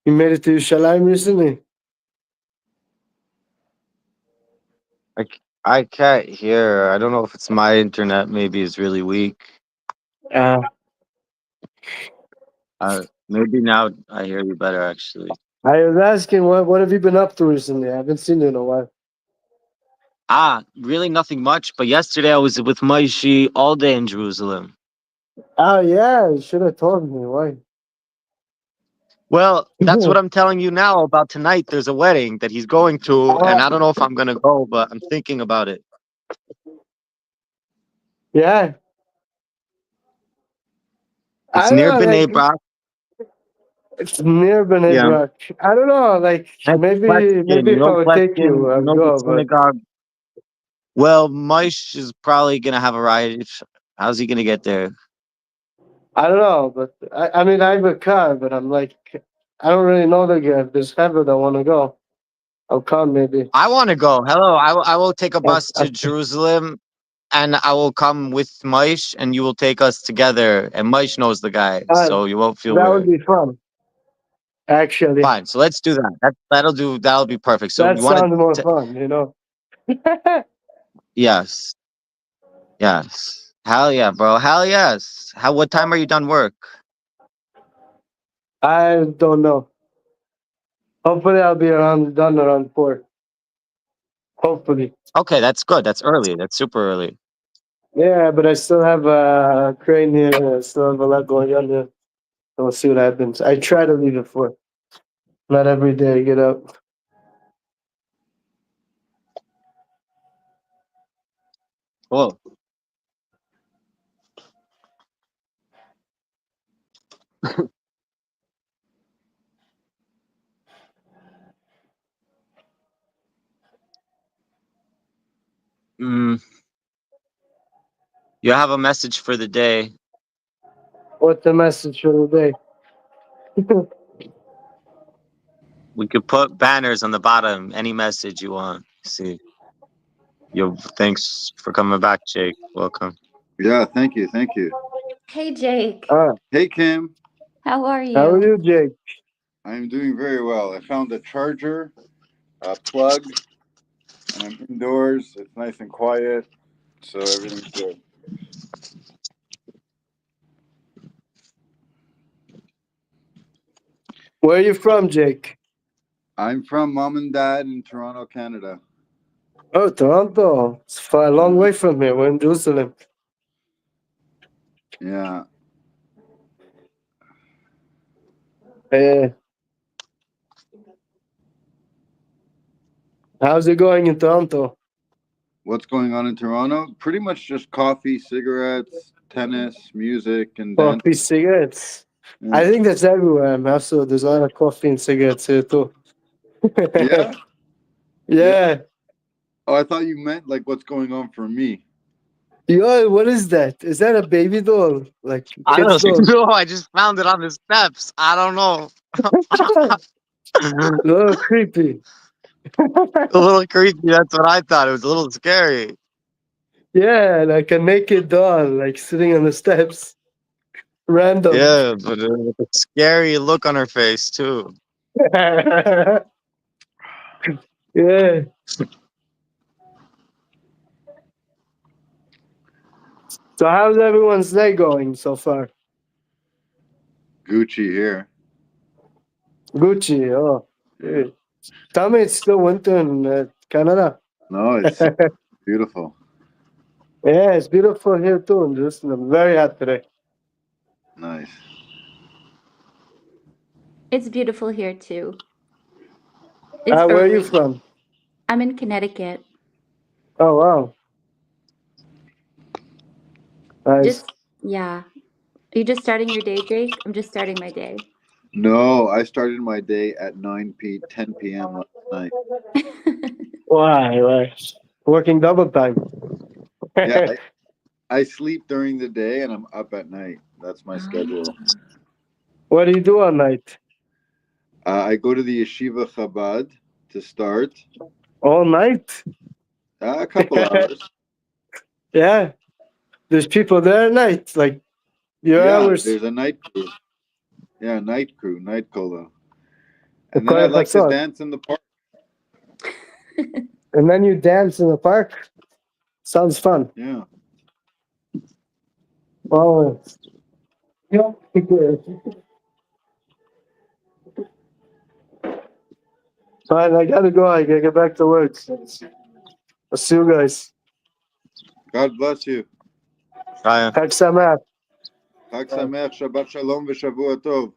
You made it to Yerushalayim recently? I can't hear. I don't know if it's my internet. Maybe is really weak. Maybe now I hear you better. Actually. I was asking what have you been up to recently? I haven't seen you in a while. Really nothing much. But yesterday I was with Maishi all day in Jerusalem. Oh yeah, you should have told me. Why? Well, that's what I'm telling you now about tonight. There's a wedding that he's going to, and I don't know if I'm gonna go, but I'm thinking about it. Yeah. It's near Bnei Brak. It's near Bnei Brak. I don't know, maybe if I would take you, I'd go. Synagogue. Well, Maish is probably gonna have a ride. How's he gonna get there? I don't know, but I mean, I have a car, but I'm like, I don't really know the guy. If there's ever that want to go, I'll come maybe. I want to go. Hello, I will take a bus I, to Jerusalem, and I will come with Maish, and you will take us together. And Maish knows the guy, uh, so you won't feel that would weird. be fun. Actually, Fine, so let's do that. That'll do. That'll be perfect. So that you want sounds more to? fun, you know. Yes, yes. Hell yeah, bro. Hell yes. How? What time are you done work? I don't know. Hopefully, I'll be done around 4. Hopefully, Okay, that's good. That's early. That's super early. yeah, but I still have a crane here. I still have a lot going on here. So we'll see what happens. I try to leave at 4. Not every day I get up. Cool. Mm, you have a message for the day. What's the message for the day? We could put banners on the bottom. Any message you want. See. Yo, thanks for coming back, Jake. Welcome. Yeah, thank you, thank you. Hey, Jake. Ah, Hey, Kim. How are how are you? you, Jake? I'm doing very well. I found a charger, a plug, and I'm indoors. It's nice and quiet, so everything's good. Where are you from, Jake? I'm from mom and dad in Toronto, Canada. Oh, Toronto. It's far a long way from here. We're in Jerusalem. Yeah. Eh, how's it going in Toronto? What's going on in Toronto? Pretty much just coffee, cigarettes, tennis, music, and dance. Coffee, cigarettes. I Yeah. think that's everywhere. Also, there's a lot of coffee and cigarettes here too. Yeah. Yeah. Oh, I thought you meant like what's going on for me. Yo, what is that? Is that a baby doll? Like I kid's don't doll? know. I just found it on the steps. I don't know. A little creepy. A little creepy. That's what I thought. It was a little scary. Yeah, like a naked doll, like sitting on the steps. Random. Yeah, but with a scary look on her face too. Yeah. So how's everyone's day going so far? Gucci here. Gucci, oh. Yeah. Yeah. Tell me it's still winter in Canada. No, it's beautiful. Yeah, it's beautiful here too in Jerusalem. Very hot today. Nice. It's beautiful here too. It's Where are you early. from? I'm in Connecticut. Oh, wow. Nice. Yeah. Are you just starting your day, Jake? I'm just starting my day. No, I started my day at 10 p.m. last night. Why? Working double time. Yeah, I sleep during the day and I'm up at night. That's my schedule. What do you do all night? I go to the Yeshiva Chabad to start. All night? A couple hours. Yeah. There's people there at night. Like your Yeah, hours. there's a night crew. Yeah, night crew, night kola. The And then I Kohen like to Chatzot. dance in the park. And then you dance in the park? Sounds fun. Yeah. Well, yeah. Fine, I gotta go. I gotta get back to work. I'll see you guys. God bless you. Ryan. Chag Sameach. Chag Sameach, Shabbat Shalom, v'Shavua Tov.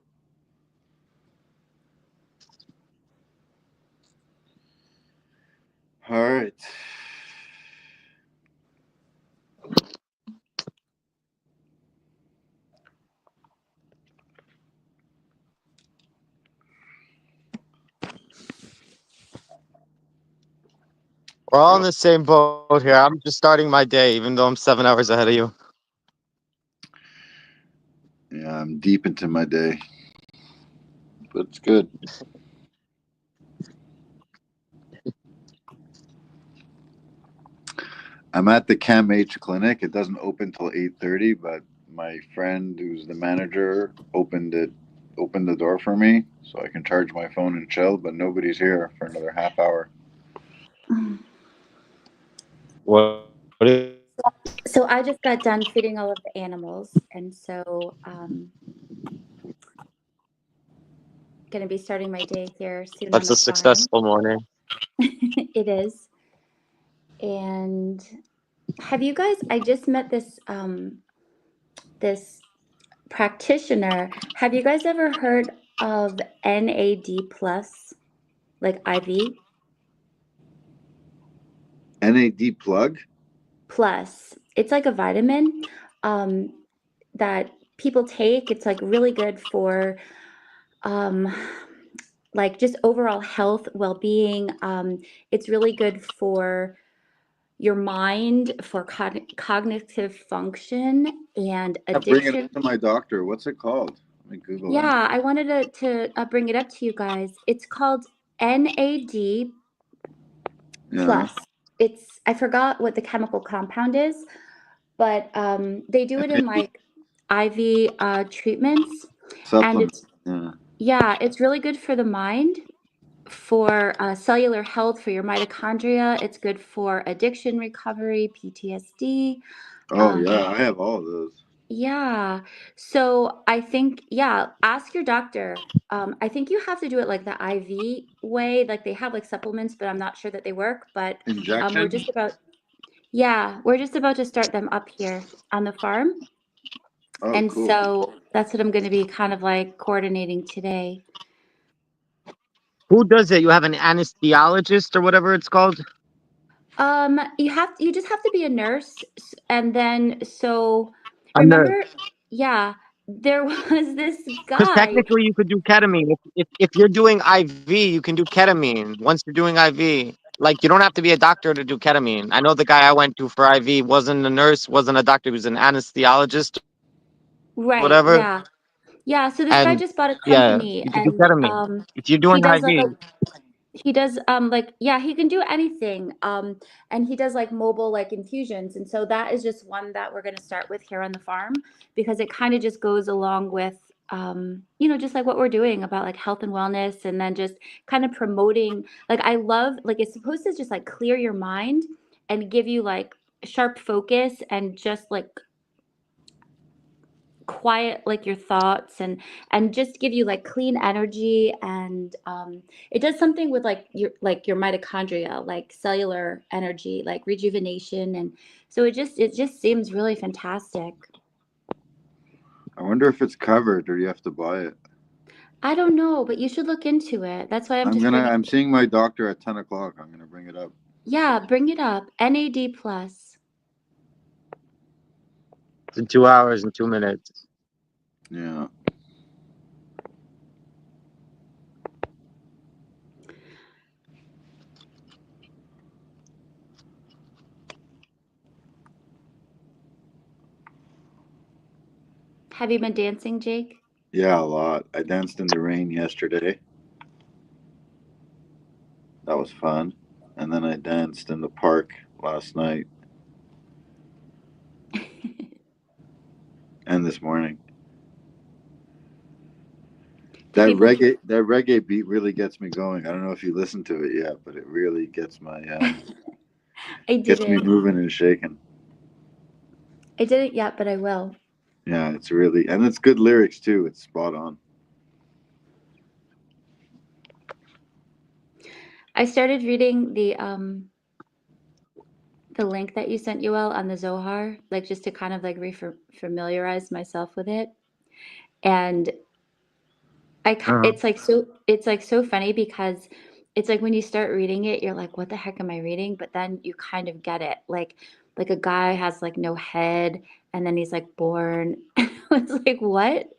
All right. We're all in the same boat here. I'm just starting my day, even though I'm 7 hours ahead of you. Yeah, I'm deep into my day, but it's good. I'm at the CAMH clinic. It doesn't open till 8:30, but my friend who's the manager opened the door for me so I can charge my phone and chill, but nobody's here for another half hour. What is So I just got done feeding all of the animals, and so gonna be starting my day here soon on That's the a farm. successful morning. It is. And have you guys? I just met this this practitioner. Have you guys ever heard of NAD plus, like IV NAD plug? plus? It's like a vitamin that people take. It's like really good for like just overall health, well-being. It's really good for your mind, for cognitive function and Bring it addiction. up to my doctor. What's it called? Let me Google it. Yeah, I wanted to bring it up to you guys. It's called NAD plus. It's I forgot what the chemical compound is, but they do it in like IV treatments, and Supplement. it's Yeah. it's really good for the mind, for cellular health, for your mitochondria. It's good for addiction recovery, PTSD. Oh yeah, I have all of those. Yeah. So I think, yeah, ask your doctor. I think you have to do it like the IV way. Like they have like supplements, but I'm not sure that they work. But we're Injection? just about, we're just about to start them up here on the farm. Oh, And cool. so that's what I'm going to be kind of like coordinating today. Who does it? You have an anesthesiologist or whatever it's called? You just have to be a nurse. And then, so A nurse. remember, there was this Because guy. technically you could do ketamine. If you're doing IV, you can do ketamine once you're doing IV. Like you don't have to be a doctor to do ketamine. I know the guy I went to for IV wasn't a nurse, wasn't a doctor, he was an anesthesiologist, Right. whatever. Yeah. Yeah. So this guy And just bought a yeah, company, you can do and ketamine. If you're he doing does like IV. he does like he can do anything. And he does like mobile like infusions. And so that is just one that we're going to start with here on the farm, because it kind of just goes along with just like what we're doing about like health and wellness, and then just kind of promoting, like I love, like it's supposed to just like clear your mind and give you like sharp focus and just like quiet like your thoughts, and just give you like clean energy, and it does something with like your mitochondria, like cellular energy, like rejuvenation. And so it just seems really fantastic. I wonder if it's covered or you have to buy it. I don't know, but you should look into it. That's why I'm seeing my doctor at 10 o'clock. I'm gonna bring it up. Yeah, bring it up. NAD plus. It's in 2 hours and 2 minutes. Yeah. Have you been dancing, Jake? Yeah, a lot. I danced in the rain yesterday. That was fun. And then I danced in the park last night and this morning. That reggae beat really gets me going. I don't know if you listened to it yet, but it really gets my gets me moving and shaking. I didn't yet, but I will. Yeah, it's really, and it's good lyrics too. It's spot on. I started reading the link that you sent, Yoel, on the Zohar, like just to kind of like familiarize myself with it. And it's like so funny, because it's like when you start reading it, you're like, what the heck am I reading? But then you kind of get it. Like a guy has like no head, and then he's like born. I was like, what?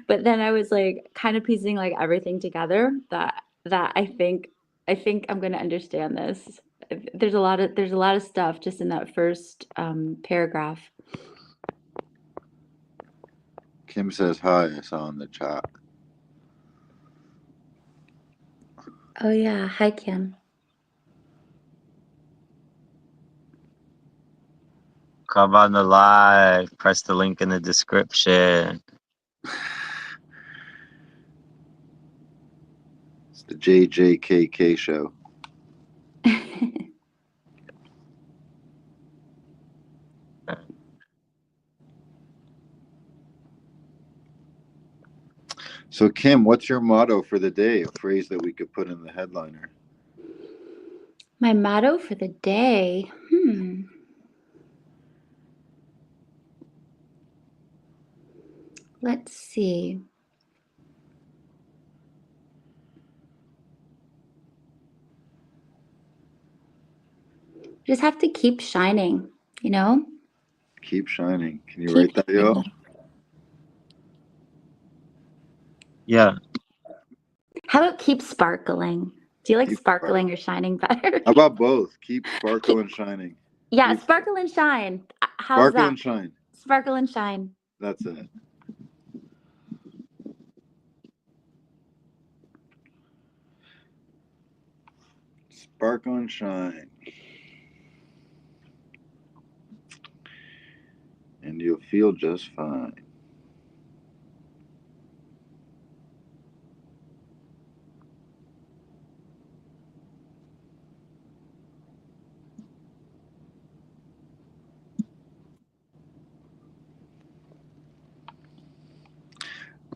But then I was like kind of piecing like everything together, that I think I'm going to understand this. There's a lot of stuff just in that first paragraph. Kim says hi. I saw in the chat. Oh yeah, hi Kim. Come on the live. Press the link in the description. It's the JJKK show. So, Kim, what's your motto for the day? A phrase that we could put in the headliner. My motto for the day. Let's see. Just have to keep shining, you know? Keep shining. Can you write that, yo? Yeah. How about keep sparkling? Do you like Keep sparkling or shining better? How about both? Keep sparkle and shining. Yeah, Keep sparkle and shine. How's sparkle that? and shine. Sparkle and shine. That's it. Sparkle and shine. And you'll feel just fine.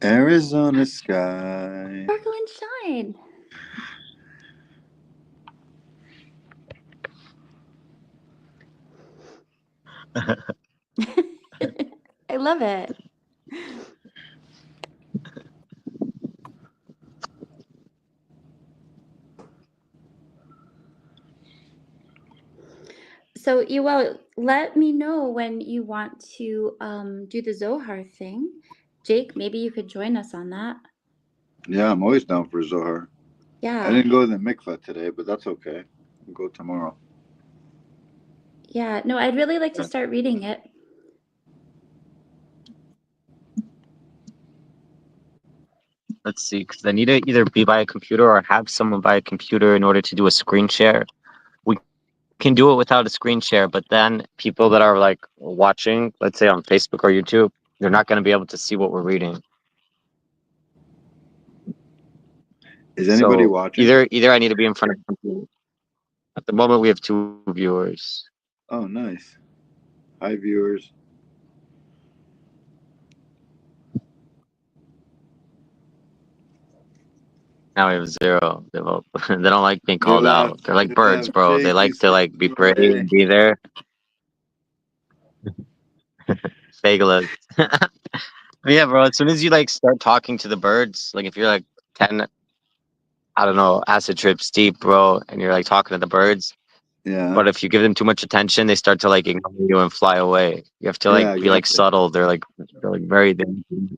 Arizona sky. Sparkle and shine. I love it. So, Ewell, let me know when you want to do the Zohar thing. Jake, maybe you could join us on that. Yeah, I'm always down for Zohar. Yeah. I didn't go to the mikvah today, but that's okay. I'll go tomorrow. Yeah. No, I'd really like to start reading it. Let's see, because I need to either be by a computer or have someone by a computer in order to do a screen share. We can do it without a screen share, but then people that are like watching, let's say on Facebook or YouTube, they're not going to be able to see what we're reading. Is anybody So watching? either I need to be in front of a computer. At the moment, we have 2 viewers. Oh, nice. Hi, viewers. Now we have 0. They don't like being called They out. left. They're like They birds, left. bro. They Jake, like you to said like be you pretty say. and be there. Fageless. Yeah, bro. As soon as you like start talking to the birds, like if you're like 10, I don't know, acid trips deep, bro, and you're like talking to the birds, Yeah. but if you give them too much attention, they start to like ignore you and fly away. You have to like Yeah, be like exactly. subtle. They're like very. Did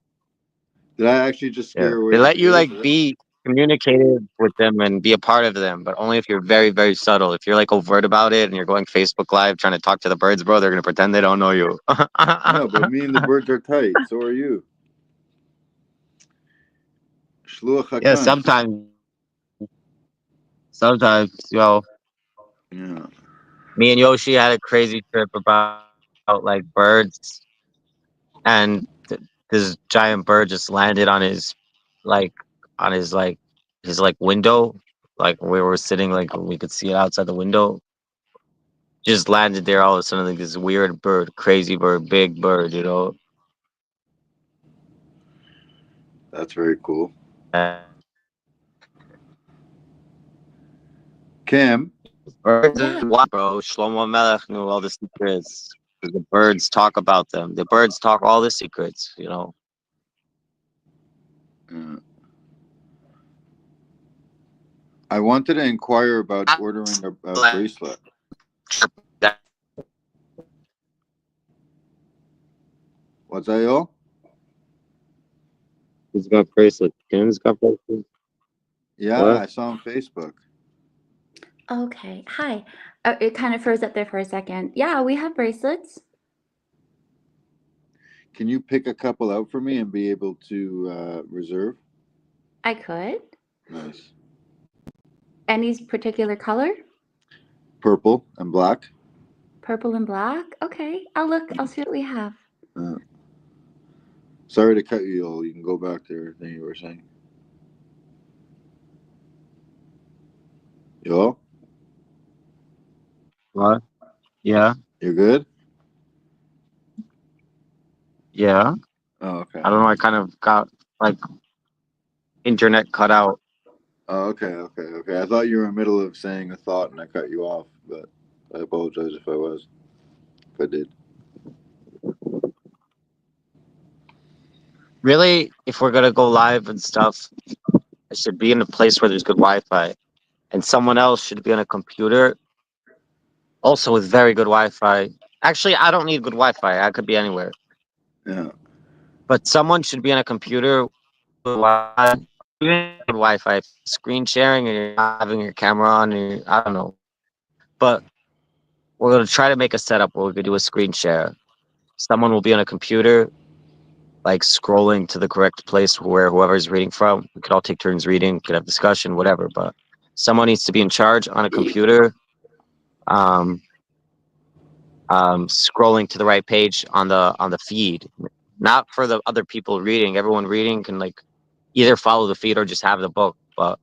I actually just Yeah. scare away They the let you birds? like be communicative with them and be a part of them, but only if you're very, very subtle. If you're like overt about it and you're going Facebook Live trying to talk to the birds, bro, they're gonna pretend they don't know you. No, but me and the birds are tight. So are you. Shluach Yeah, Hakan. sometimes, yo. Yeah. Me and Yoshi had a crazy trip about like birds, and this giant bird just landed on his like on his like his like window, like we were sitting, like we could see it outside the window. Just landed there all of a sudden, like this weird bird, crazy bird, big bird, you know. That's very cool. And Kim. birds, Yeah. bro. Shlomo Melech knew all the secrets. The birds talk about them. The birds talk all the secrets, you know. I wanted to inquire about ordering a bracelet. What's that, yo? He's got bracelets. Kim's got bracelets. Yeah, What? I saw on Facebook. Okay. Hi. It kind of froze up there for a second. Yeah, we have bracelets. Can you pick a couple out for me and be able to reserve? I could. Nice. Any particular color? Purple and black. Purple and black? Okay, I'll look. I'll see what we have. Sorry to cut you, Yoel. You can go back to everything you were saying. Yoel, What? Yeah, you're good? yeah. Oh, okay. I don't know. I kind of got like internet cut out. Oh, okay. I thought you were in the middle of saying a thought and I cut you off, but I apologize if I was. If I did. Really, if we're gonna go live and stuff, it should be in a place where there's good Wi-Fi, and someone else should be on a computer also with very good Wi-Fi. Actually, I don't need good Wi-Fi. I could be anywhere, Yeah. but someone should be on a computer with Wi-Fi. Even good Wi-Fi, screen sharing, and you're not having your camera on. And I don't know, but we're gonna try to make a setup where we could do a screen share. Someone will be on a computer, like scrolling to the correct place where whoever's reading from. We could all take turns reading, could have discussion, whatever. But someone needs to be in charge on a computer, um, scrolling to the right page on the feed, not for the other people reading. Everyone reading can like either follow the feed or just have the book. But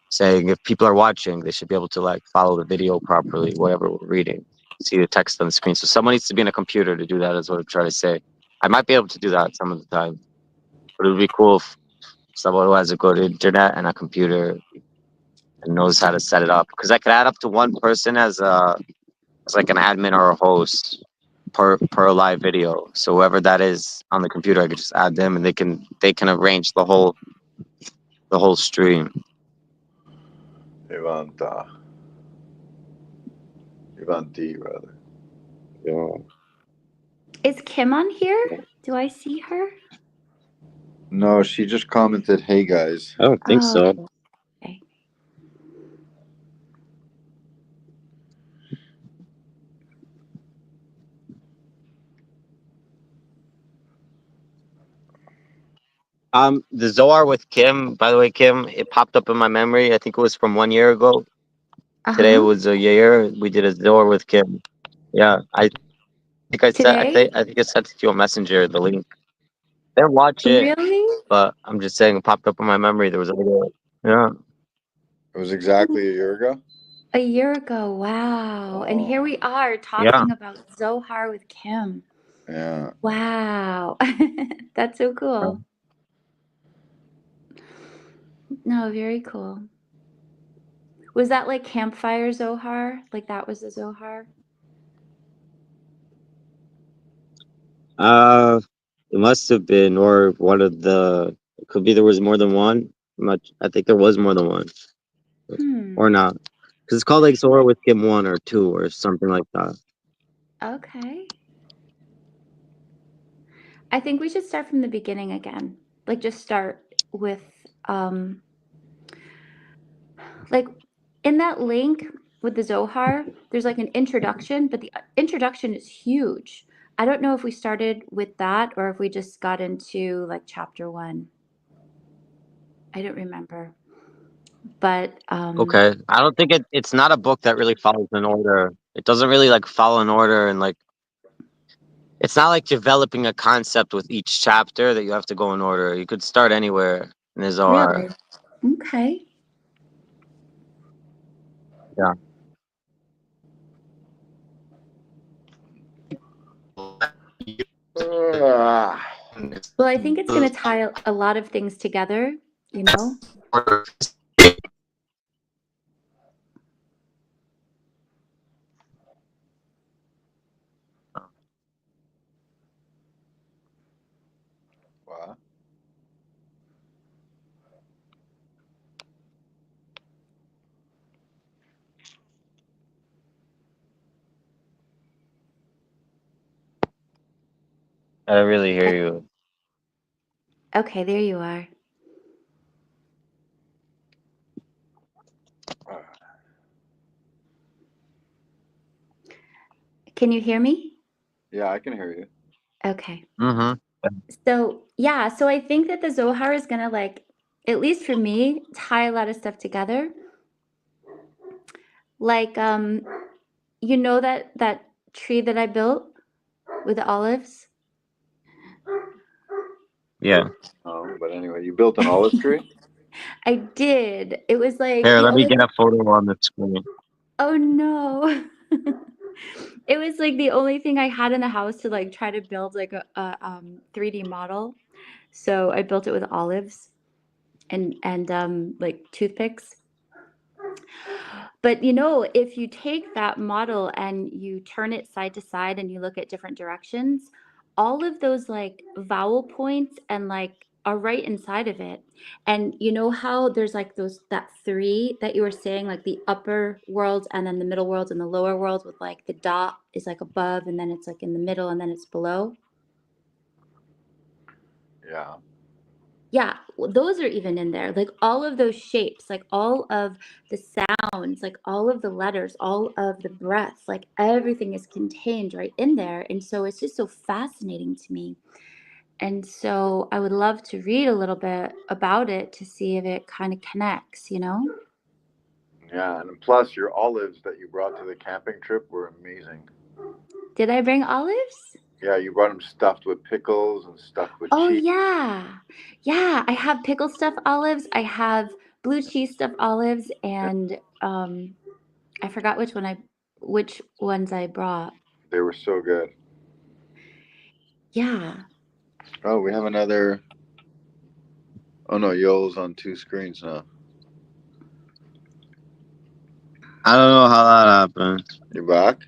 saying if people are watching, they should be able to like follow the video properly, whatever we're reading, see the text on the screen. So someone needs to be in a computer to do that. Is what I'm trying to say. I might be able to do that some of the time, but it would be cool if someone who has a good internet and a computer and knows how to set it up. Because I could add up to one person as like an admin or a host per live video. So whoever that is on the computer, I could just add them and they can arrange the whole stream. Ivanta. Ivanti, rather. Yeah. Is Kim on here? Do I see her? No, she just commented, "Hey guys." I don't think Oh, so. okay. The Zohar with Kim, by the way, Kim, it popped up in my memory. I think it was from 1 year ago. Today Uh-huh. was a year. We did a Zohar with Kim. Yeah, I think I said Today? I think I sent it to you on Messenger, the link. Didn't watch it, Really? but I'm just saying it popped up in my memory. There was a video. Yeah. It was exactly a year ago. A year ago. Wow. And here we are Yeah. talking about Zohar with Kim. Yeah. Wow. That's so cool. No, very cool. Was that like campfire Zohar? Like that was the Zohar? It must have been, or one of the. It could be there was more than one. I think there was more than one, or not, because it's called like Zohar with Kim 1 or 2 or something like that. Okay. I think we should start from the beginning again. Like just start with like in that link with the Zohar, there's like an introduction, but the introduction is huge. I don't know if we started with that or if we just got into like chapter 1. I don't remember. But Okay, I don't think it's not a book that really follows an order. It doesn't really like follow an order, and like it's not like developing a concept with each chapter that you have to go in order. You could start anywhere in the Zohar. really? Okay. Yeah. Well, I think it's going to tie a lot of things together, you know? Wow. I don't really hear you. Okay, there you are. Can you hear me? Yeah, I can hear you. Okay. Mm-hmm. So yeah, so I think that the Zohar is gonna like, at least for me, tie a lot of stuff together. Like you know that tree that I built with the olives? Yeah. But anyway, you built an olive tree? I did. It was like Here, the let me only get a photo on the screen. Oh no. It was like the only thing I had in the house to like try to build like a 3D model. So I built it with olives and like toothpicks. But you know, if you take that model and you turn it side to side and you look at different directions, all of those like vowel points and like are right inside of it. And you know how there's like those that three that you were saying, like the upper world and then the middle world and the lower world with like the dot is like above and then it's like in the middle and then it's below. Yeah. Yeah, those are even in there. Like all of those shapes, like all of the sounds, like all of the letters, all of the breaths, like everything is contained right in there. And so it's just so fascinating to me. And so I would love to read a little bit about it to see if it kind of connects, you know? Yeah, and plus your olives that you brought to the camping trip were amazing. Did I bring olives? Yeah, you brought them stuffed with pickles and stuffed with Oh, cheese. yeah. Yeah, I have pickle stuffed olives. I have blue cheese stuffed olives and I forgot which ones I brought. They were so good. Yeah. Oh, we have another. Oh no, Yoel's on two screens now. I don't know how that happened. You back?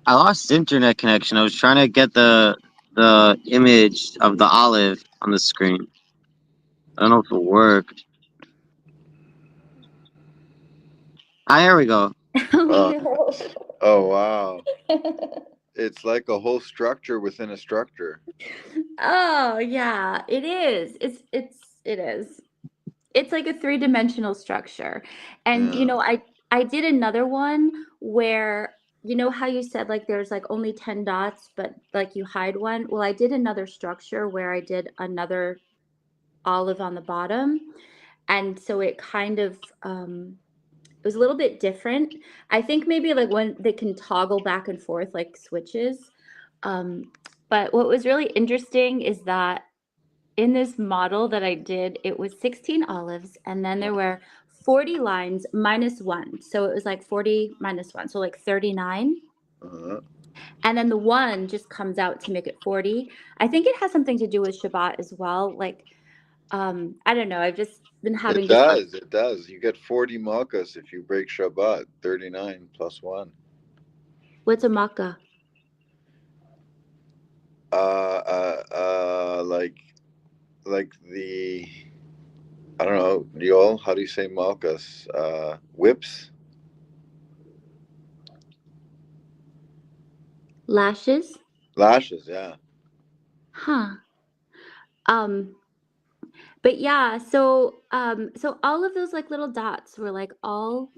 I lost internet connection. I was trying to get the image of the olive on the screen. I don't know if it worked. Ah, here we go. Oh, Oh wow. no. It's like a whole structure within a structure. Oh, yeah, it is. It is. It's like a three-dimensional structure. And you Yeah. know, I did another one where you know how you said like there's like only 10 dots, but like you hide one? Well, I did another structure where I did another olive on the bottom. And so it kind of it was a little bit different. I think maybe like when they can toggle back and forth like switches. But what was really interesting is that in this model that I did, it was 16 olives, and then there were 40 lines minus one. So it was like 40 minus one, so like 39. Uh-huh. And then the one just comes out to make it 40. I think it has something to do with Shabbat as well. Like, I don't know. I've just been It having this like, does. It does. You get 40 malchus if you break Shabbat. 39 plus one. what's a makkah? Like the. I don't know, Yoel. How do you say malchus? Whips. Lashes? Lashes. Yeah. Huh. Um, but yeah, so all of those like little dots were like all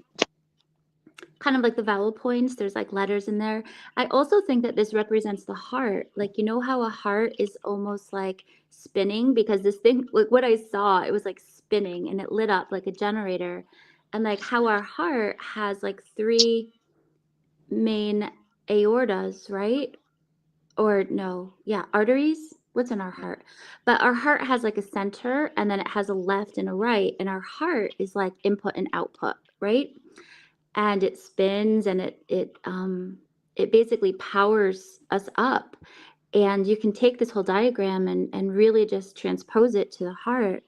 kind of like the vowel points. There's like letters in there. I also think that this represents the heart. Like, you know how a heart is almost like spinning because this thing, like what I saw, it was like spinning and it lit up like a generator. And like how our heart has like three main aortas, right? Or no, yeah, arteries. What's in our heart? But our heart has like a center and then it has a left and a right. And our heart is like input and output, right? And it spins and it basically powers us up. And you can take this whole diagram and really just transpose it to the heart,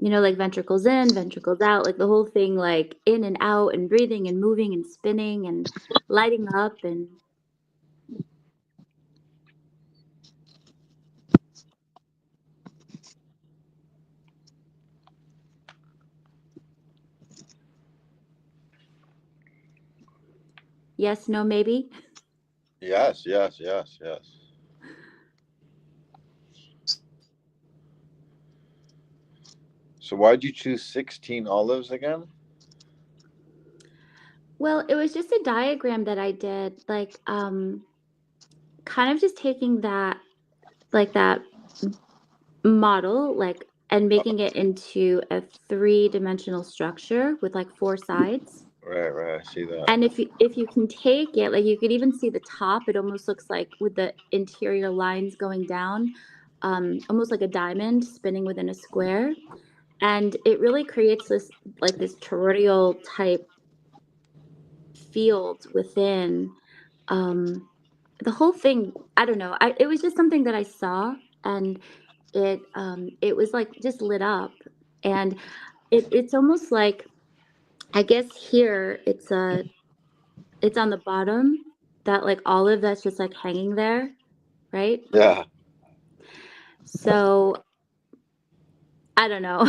you know, like ventricles in, ventricles out, like the whole thing, like in and out and breathing and moving and spinning and lighting up. And yes, no, maybe. Yes. Yes. Yes. Yes. So why'd you choose 16 olives again? Well, it was just a diagram that I did, like, kind of just taking that, like that model, like, and making it into a 3-dimensional structure with like 4 sides. Right. I see that. And if you can take it, like you could even see the top, it almost looks like with the interior lines going down, almost like a diamond spinning within a square. And it really creates this like this toroidal type field within the whole thing. I don't know. It was just something that I saw, and it was like just lit up, and it's almost like, I guess here it's on the bottom, that like olive that's just like hanging there, right? Yeah. So I don't know.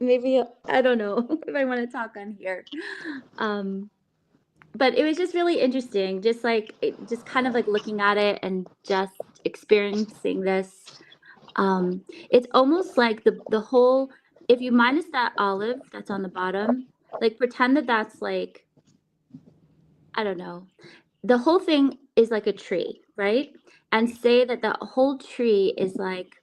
maybe I don't know if I want to talk on here. But it was just really interesting, just like just kind of like looking at it and just experiencing this. It's almost like the whole, if you minus that olive that's on the bottom, like pretend that that's like, I don't know, the whole thing is like a tree, right? And say that the whole tree is like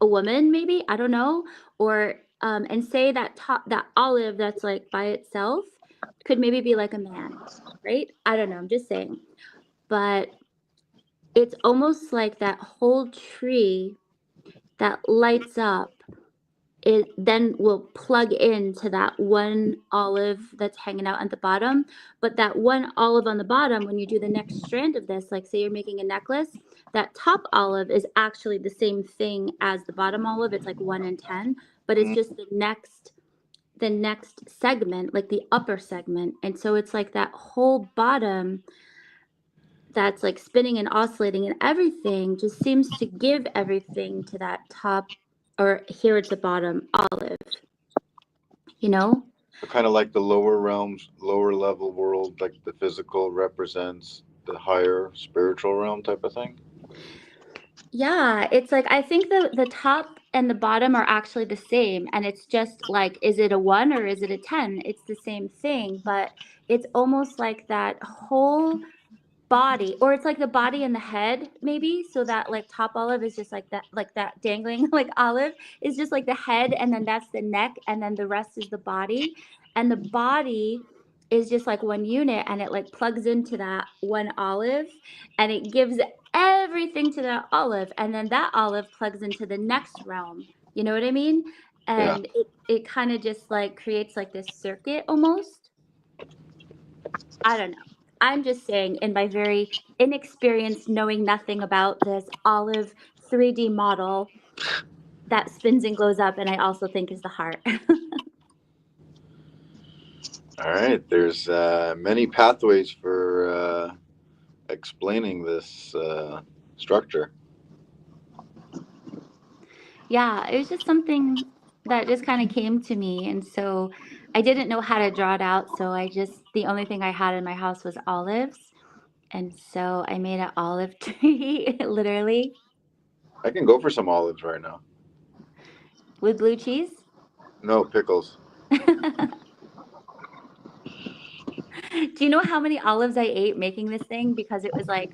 a woman, maybe, I don't know, or and say that olive that's like by itself could maybe be like a man, right? I don't know, I'm just saying. But it's almost like that whole tree that lights up, it then will plug into that one olive that's hanging out at the bottom. But that one olive on the bottom, when you do the next strand of this, like say you're making a necklace, that top olive is actually the same thing as the bottom olive. It's like 1 in 10, but it's just the next segment, like the upper segment. And so it's like that whole bottom that's like spinning and oscillating, and everything just seems to give everything to that top, or here at the bottom, olive, you know? Kind of like the lower realms, lower level world, like the physical represents the higher spiritual realm type of thing. Yeah, it's like, I think the top and the bottom are actually the same, and it's just like, is it a 1 or is it a 10? It's the same thing, but it's almost like that whole body, or it's like the body and the head, maybe. So that like top olive is just like that dangling like olive is just like the head, and then that's the neck, and then the rest is the body. And the body is just like one unit, and it like plugs into that one olive, and it gives everything to that olive, and then that olive plugs into the next realm. You know what I mean? And it kind of just like creates like this circuit almost. I don't know. I'm just saying, in my very inexperienced, knowing nothing about this olive 3D model that spins and glows up, and I also think is the heart. All right. There's many pathways for explaining this structure. Yeah, it was just something that just kind of came to me. And so I didn't know how to draw it out. So the only thing I had in my house was olives. And so I made an olive tree, literally. I can go for some olives right now. With blue cheese? No, pickles. Do you know how many olives I ate making this thing? Because it was like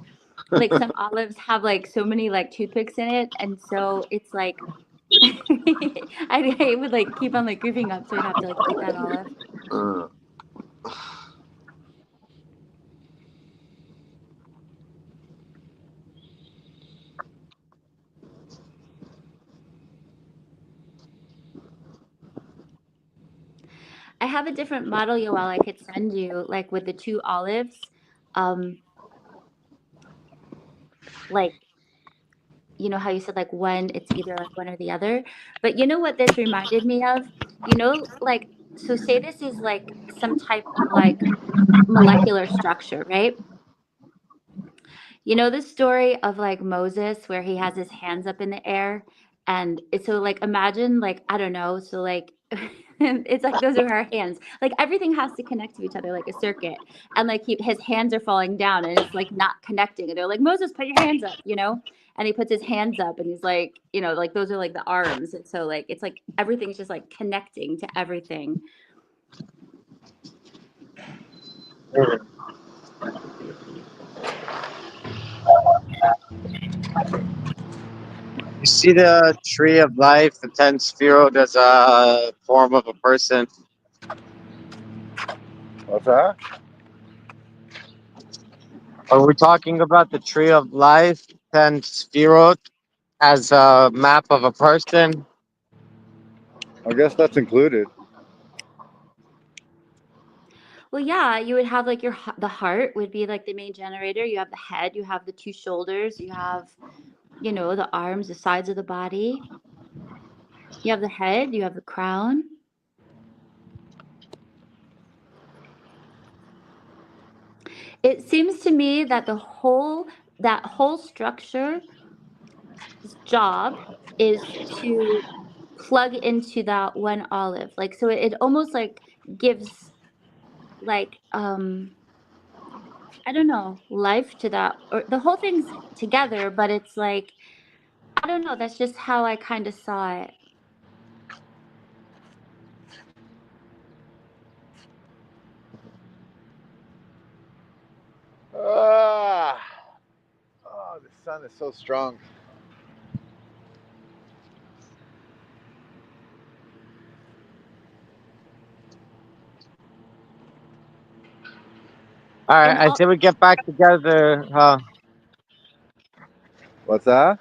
some olives have like so many like toothpicks in it. And so it's like, I would like keep on like goofing up. So I'd have to like eat that olive. I have a different model, Yoel, I could send you, like with the 2 olives. Like, you know how you said like one, it's either like one or the other. But you know what this reminded me of? You know, like, so say this is like some type of like molecular structure, right? You know the story of like Moses where he has his hands up in the air, and so like imagine like, I don't know, so like it's like those are our hands. Like everything has to connect to each other like a circuit, and like his hands are falling down, and it's like not connecting. And they're like, Moses, put your hands up, you know? And he puts his hands up, and he's like, you know, like those are like the arms, and so like it's like everything's just like connecting to everything. You see the tree of life, the 10 sphirot as a form of a person. What's that? Are we talking about the tree of life, 10 sphirot, as a map of a person? I guess that's included. Well, yeah, you would have like the heart would be like the main generator. You have the head, you have the two shoulders, you have, the arms, the sides of the body. You have the head, you have the crown. It seems to me that that whole structure's job is to plug into that one olive. Like, so it almost like gives like I don't know, life to that, or the whole thing's together, but it's like, I don't know, that's just how I kind of saw it. Ah, oh, the sun is so strong. All right, And I say we get back together. What's that?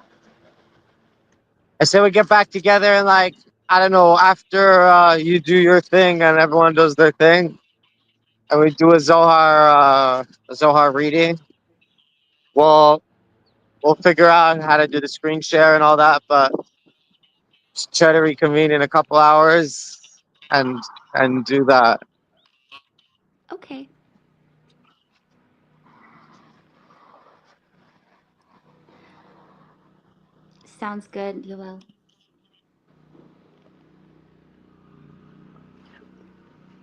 I say we get back together and like, I don't know, after you do your thing and everyone does their thing, and we do a Zohar reading. We'll figure out how to do the screen share and all that, but just try to reconvene in a couple hours and do that. okay. Sounds good, Yoel.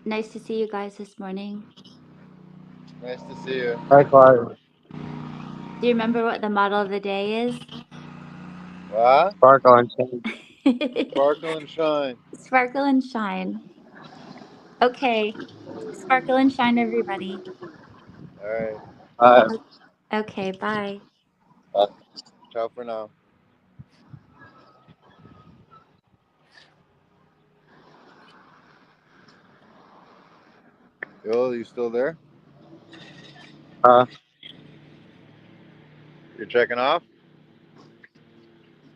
Nice to see you guys this morning. Nice to see you. Likewise. Do you remember what the model of the day is? What? Sparkle and change. Sparkle and shine. Sparkle and shine. Okay. Sparkle and shine, everybody. All right. Okay, bye. Ciao for now. Yo, you still there? Uh, You're checking off?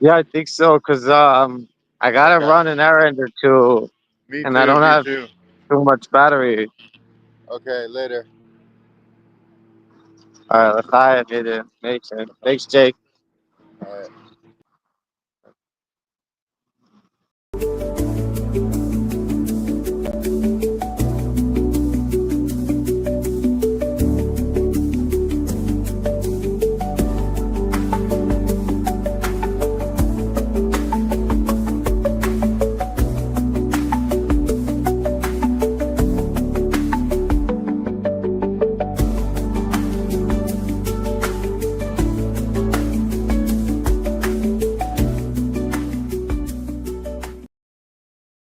yeah, I think so, because I gotta Okay. run an errand or two, Me and too. I don't Me have too. too much battery. Okay, later. All right, let's try it. Thanks, Jake.